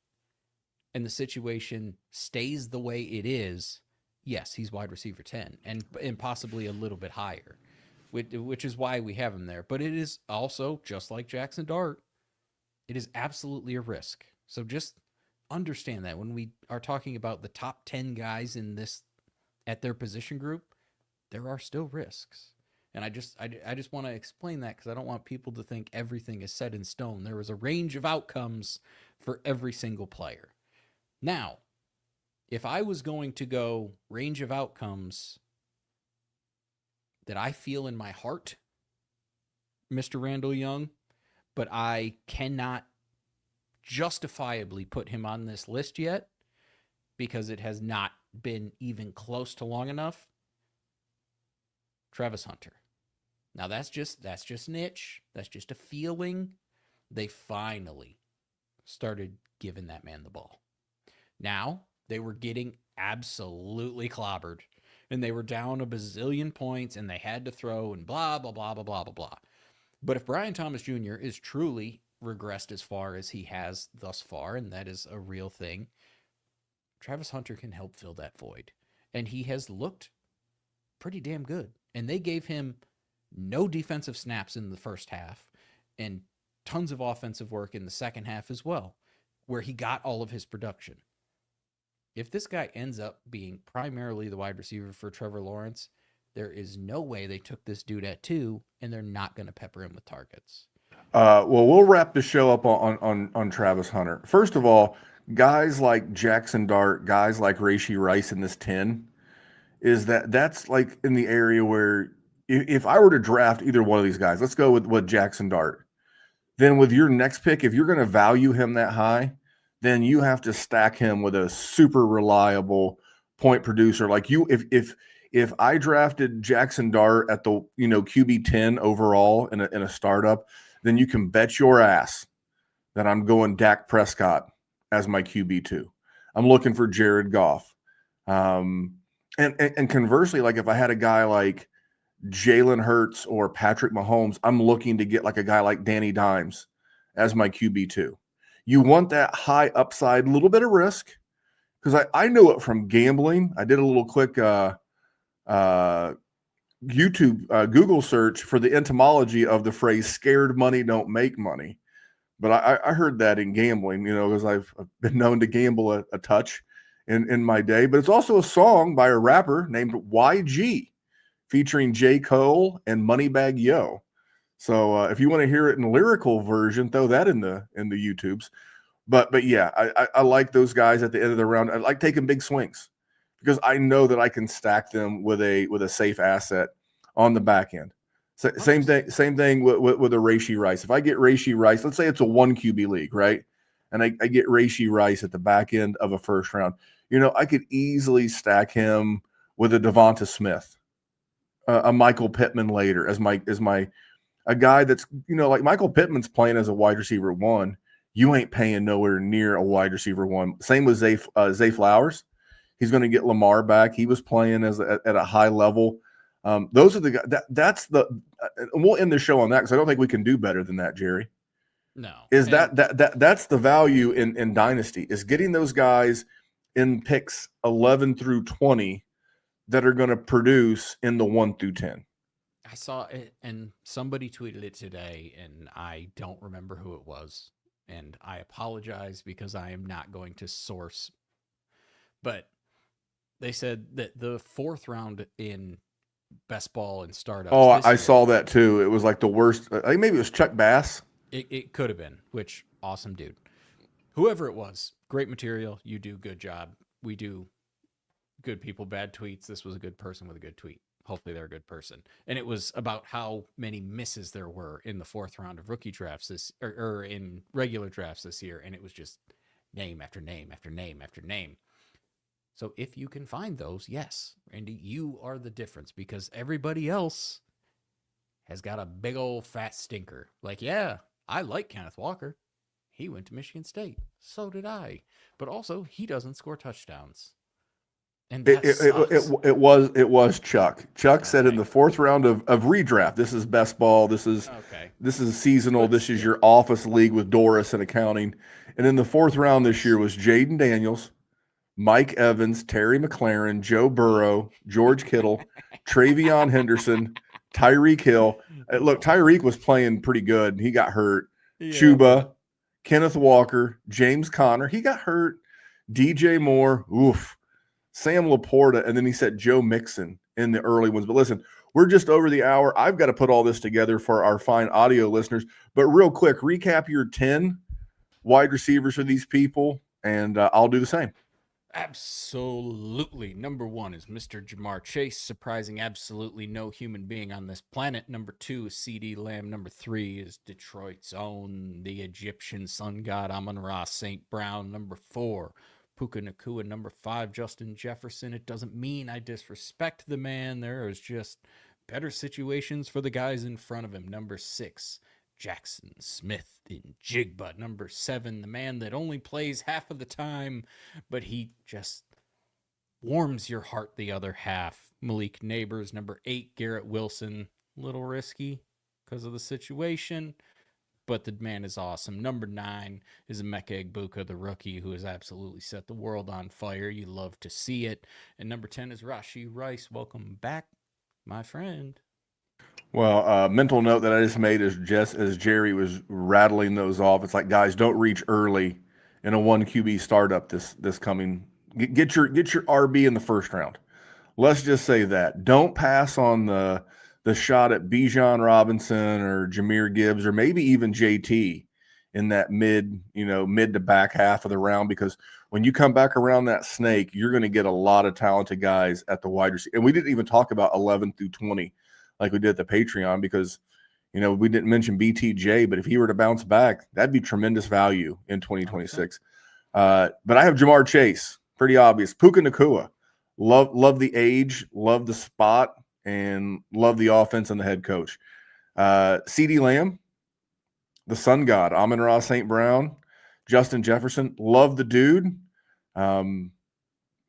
and the situation stays the way it is, yes, he's wide receiver 10 and possibly a little bit higher, which is why we have him there. But it is also, just like Jackson Dart, it is absolutely a risk. So just understand that when we are talking about the top 10 guys in this at their position group, there are still risks. And I just want to explain that because I don't want people to think everything is set in stone. There is a range of outcomes for every single player. Now, if I was going to go range of outcomes that I feel in my heart, Mr. Randall Young, but I cannot justifiably put him on this list yet because it has not been even close to long enough, Travis Hunter. Now that's just niche. That's just a feeling. They finally started giving that man the ball. Now they were getting absolutely clobbered and they were down a bazillion points and they had to throw and blah, blah, blah, blah, blah, blah, blah. But if Brian Thomas Jr. is truly regressed as far as he has thus far, and that is a real thing, Travis Hunter can help fill that void. And he has looked pretty damn good. And they gave him no defensive snaps in the first half and tons of offensive work in the second half as well, where he got all of his production. If this guy ends up being primarily the wide receiver for Trevor Lawrence, there is no way they took this dude at 2 and they're not going to pepper him with targets. Well, we'll wrap the show up on Travis Hunter. First of all, guys like Jackson Dart, guys like Rashee Rice in this 10, that's like in the area where if I were to draft either one of these guys, let's go with Jackson Dart. Then with your next pick, if you're going to value him that high, then you have to stack him with a super reliable point producer. Like if I drafted Jackson Dart at the QB 10 overall in a startup, then you can bet your ass that I'm going Dak Prescott as my QB 2. I'm looking for Jared Goff. And conversely, like if I had a guy like Jalen Hurts or Patrick Mahomes, I'm looking to get like a guy like Danny Dimes as my QB2. You want that high upside, little bit of risk, because I know it from gambling. I did a little quick YouTube Google search for the etymology of the phrase "scared money don't make money," but I heard that in gambling, because I've been known to gamble a touch in my day. But it's also a song by a rapper named YG, featuring J. Cole and Moneybagg Yo. So if you want to hear it in lyrical version, throw that in the YouTubes. But yeah, I like those guys at the end of the round. I like taking big swings because I know that I can stack them with a safe asset on the back end. So, same thing with a Rashee Rice. If I get Rashee Rice, let's say it's a 1 QB league, right? And I get Rashee Rice at the back end of a first round. I could easily stack him with a Devonta Smith, a Michael Pittman later as my a guy that's like Michael Pittman's playing as a wide receiver 1. You ain't paying nowhere near a wide receiver 1. Same with Zay Flowers. He's going to get Lamar back. He was playing at a high level. Those are the guys. That's the. We'll end the show on that because I don't think we can do better than that, Jerry. No, That's the value in Dynasty is getting those guys in picks 11 through 20 that are going to produce in the 1 through 10. I saw it, and somebody tweeted it today, and I don't remember who it was, and I apologize because I am not going to source. But they said that the 4th round in best ball and startups. Oh, I saw that too. It was like the worst. I think maybe it was Chuck Bass. It could have been, which awesome dude. Whoever it was, great material. You do good job. We do good people, bad tweets. This was a good person with a good tweet. Hopefully they're a good person. And it was about how many misses there were in the 4th round of rookie drafts or in regular drafts this year. And it was just name after name after name after name. So if you can find those, yes, Randy, you are the difference because everybody else has got a big old fat stinker. Like, yeah, I like Kenneth Walker. He went to Michigan State. So did I. But also, he doesn't score touchdowns. And it was Chuck. Chuck said in the 4th round of redraft, this is best ball. This is seasonal. This is your office league with Doris and accounting. And in the 4th round this year was Jaden Daniels, Mike Evans, Terry McLaurin, Joe Burrow, George Kittle, Travion Henderson, Tyreek Hill. Look, Tyreek was playing pretty good. He got hurt. Yeah. Chuba, Kenneth Walker, James Conner. He got hurt. DJ Moore. Oof. Sam Laporta, and then he said Joe Mixon in the early ones. But listen, we're just over the hour. I've got to put all this together for our fine audio listeners. But real quick, recap your 10 wide receivers for these people, and I'll do the same. Absolutely. Number 1 is Mr. Jamar Chase, surprising absolutely no human being on this planet. Number 2 is CD Lamb. Number 3 is Detroit's own, the Egyptian sun god Amon-Ra St. Brown. Number 4, Puka Nacua. Number 5, Justin Jefferson. It doesn't mean I disrespect the man. There is just better situations for the guys in front of him. Number 6, Jackson Smith in Jigba. Number 7, the man that only plays half of the time, but he just warms your heart the other half. Malik Neighbors. Number 8, Garrett Wilson. A little risky because of the situation, but the man is awesome. Number 9 is Emeka Egbuka, the rookie, who has absolutely set the world on fire. You love to see it. And number 10 is Rashee Rice. Welcome back, my friend. Well, mental note that I just made is just as Jerry was rattling those off. It's like, guys, don't reach early in a 1 QB startup this coming. Get your RB in the 1st round. Let's just say that. Don't pass on the the shot at Bijan Robinson or Jahmyr Gibbs or maybe even JT in that mid to back half of the round, because when you come back around that snake, you're going to get a lot of talented guys at the wide receiver. And we didn't even talk about 11 through 20 like we did at the Patreon, because we didn't mention BTJ, but if he were to bounce back, that'd be tremendous value in 2026. But I have Jamar Chase, pretty obvious. Puka Nacua, love the age, love the spot, and love the offense and the head coach. CeeDee Lamb, the Sun God, Amon-Ra St. Brown, Justin Jefferson, love the dude. Man,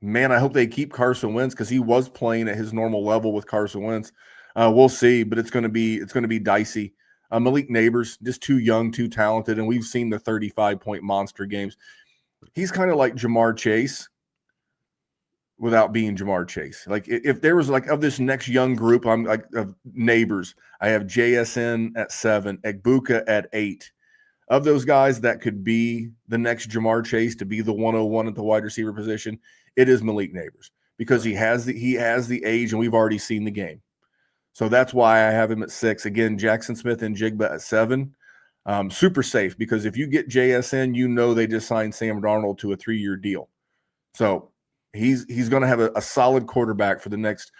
I hope they keep Carson Wentz, because he was playing at his normal level with Carson Wentz. We'll see, but it's going to be dicey. Malik Neighbors, just too young, too talented, and we've seen the 35-point monster games. He's kind of like Jamar Chase without being Jamar Chase. Like, if there was like of this next young group, I'm like of Neighbors, I have JSN at 7, Egbuka at 8. Of those guys that could be the next Jamar Chase to be the 101 at the wide receiver position, it is Malik Neighbors, because he has the age, and we've already seen the game. So that's why I have him at 6. Again, Jackson Smith and Jigba at 7. Super safe, because if you get JSN, they just signed Sam Darnold to a 3-year deal. So he's going to have a solid quarterback for the next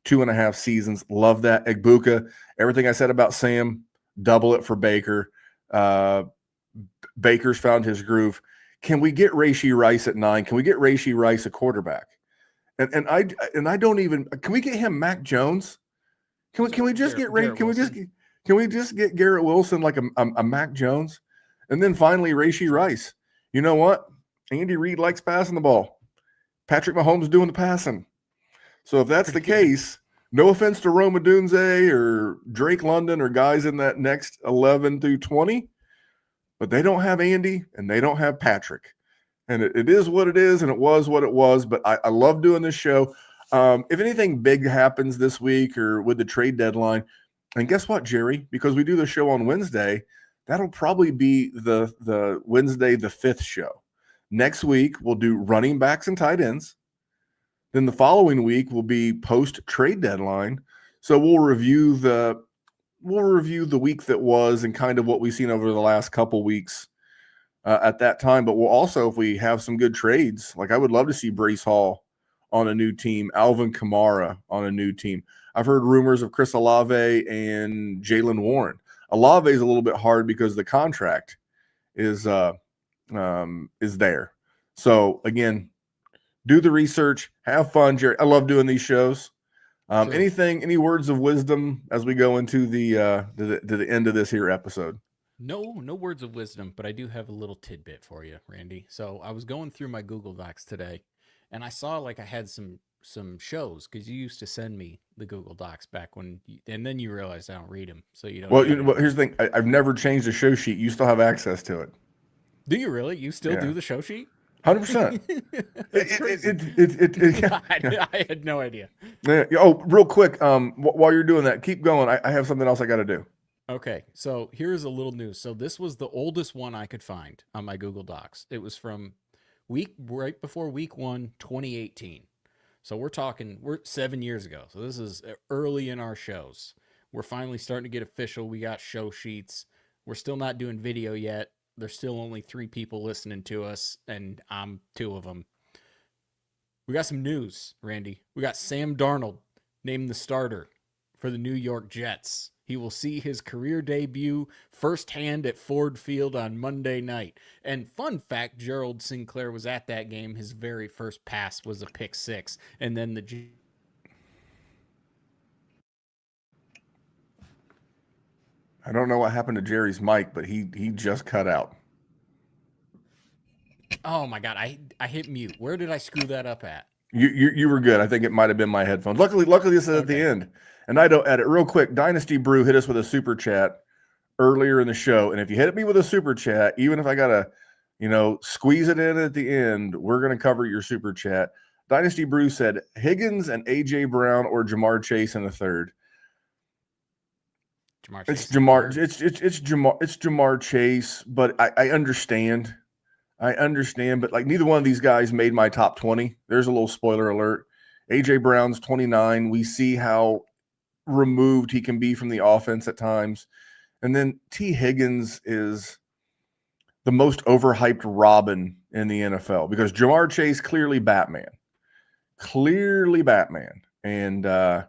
2.5 seasons. Love that. Egbuka, everything I said about Sam, double it for Baker. Baker's found his groove. Can we get Rashee Rice at 9? Can we get Rashee Rice a quarterback? And I don't even, can we get him Mac Jones? Can we just get Ray? Can we just get Garrett Wilson like a Mac Jones? And then finally Rashee Rice. You know what? Andy Reid likes passing the ball. Patrick Mahomes doing the passing. So if that's the case, no offense to Rome Odunze or Drake London or guys in that next 11 through 20, but they don't have Andy and they don't have Patrick. And it is what it is, and it was what it was. But I love doing this show. If anything big happens this week or with the trade deadline, and guess what, Jerry? Because we do the show on Wednesday, that'll probably be the Wednesday, the 5th show. Next week, we'll do running backs and tight ends. Then the following week will be post-trade deadline. So we'll review the week that was and kind of what we've seen over the last couple weeks at that time. But we'll also, if we have some good trades, like I would love to see Breece Hall on a new team, Alvin Kamara on a new team. I've heard rumors of Chris Olave and Jaylen Warren. Olave is a little bit hard because the contract is there. So again, do the research, have fun, Jerry. I love doing these shows. Sure. Any words of wisdom as we go into the end of this here episode? No words of wisdom, but I do have a little tidbit for you, Randy. So I was going through my Google Docs today, and I saw like I had some shows, because you used to send me the Google Docs back when, and then you realized I don't read them, so you don't. Well, here's the thing: I've never changed the show sheet. You still have access to it. Do you really? You still do the show sheet? 100%. I had no idea. Yeah. Oh, real quick, while you're doing that, keep going. I have something else I got to do. Okay, so here's a little news. So this was the oldest one I could find on my Google Docs. It was from right before week 1, 2018. So we're 7 years ago. So this is early in our shows. We're finally starting to get official. We got show sheets. We're still not doing video yet. There's still only 3 people listening to us, and I'm 2 of them. We got some news, Randy. We got Sam Darnold named the starter for the New York Jets. He will see his career debut firsthand at Ford Field on Monday night. And fun fact, Gerald Sinclair was at that game. His very first pass was a pick 6. And then I don't know what happened to Jerry's mic, but he just cut out. Oh my God, I hit mute. Where did I screw that up at? You were good. I think it might have been my headphones. Luckily this is at the end. And I don't edit. Real quick, Dynasty Brew hit us with a super chat earlier in the show. And if you hit me with a super chat, even if I got to, squeeze it in at the end, we're going to cover your super chat. Dynasty Brew said Higgins and A.J. Brown or Jamar Chase in the 3rd. It's Jamar Chase, but I understand. But like neither one of these guys made my top 20. There's a little spoiler alert. A.J. Brown's 29. We see how removed he can be from the offense at times. And then T. Higgins is the most overhyped Robin in the NFL because Jamar Chase, clearly Batman. And I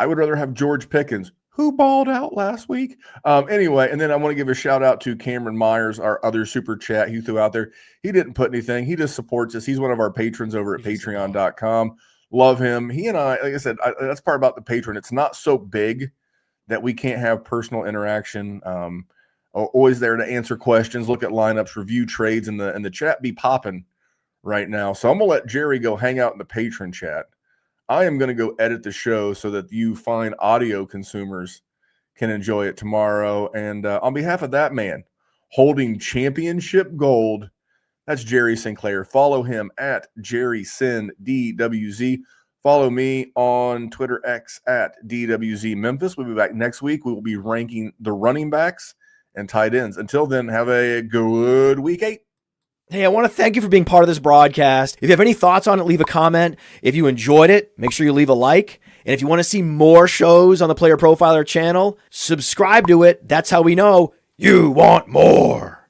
would rather have George Pickens, who balled out last week. Anyway, and then I want to give a shout out to Cameron Myers, our other super chat he threw out there. He didn't put anything. He just supports us. He's one of our patrons over at patreon.com. Love him. He and I, like I said, that's part about the patron. It's not so big that we can't have personal interaction. Always there to answer questions, look at lineups, review trades, and the chat be popping right now. So I'm gonna let Jerry go hang out in the patron chat. I am gonna go edit the show so that you fine audio consumers can enjoy it tomorrow. And on behalf of that man holding championship gold, that's Jerry Sinclair. Follow him at JerrySinDWZ. Follow me on Twitter X at DWZ Memphis. We'll be back next week. We will be ranking the running backs and tight ends. Until then, have a good week 8. Hey, I want to thank you for being part of this broadcast. If you have any thoughts on it, leave a comment. If you enjoyed it, make sure you leave a like. And if you want to see more shows on the Player Profiler channel, subscribe to it. That's how we know you want more.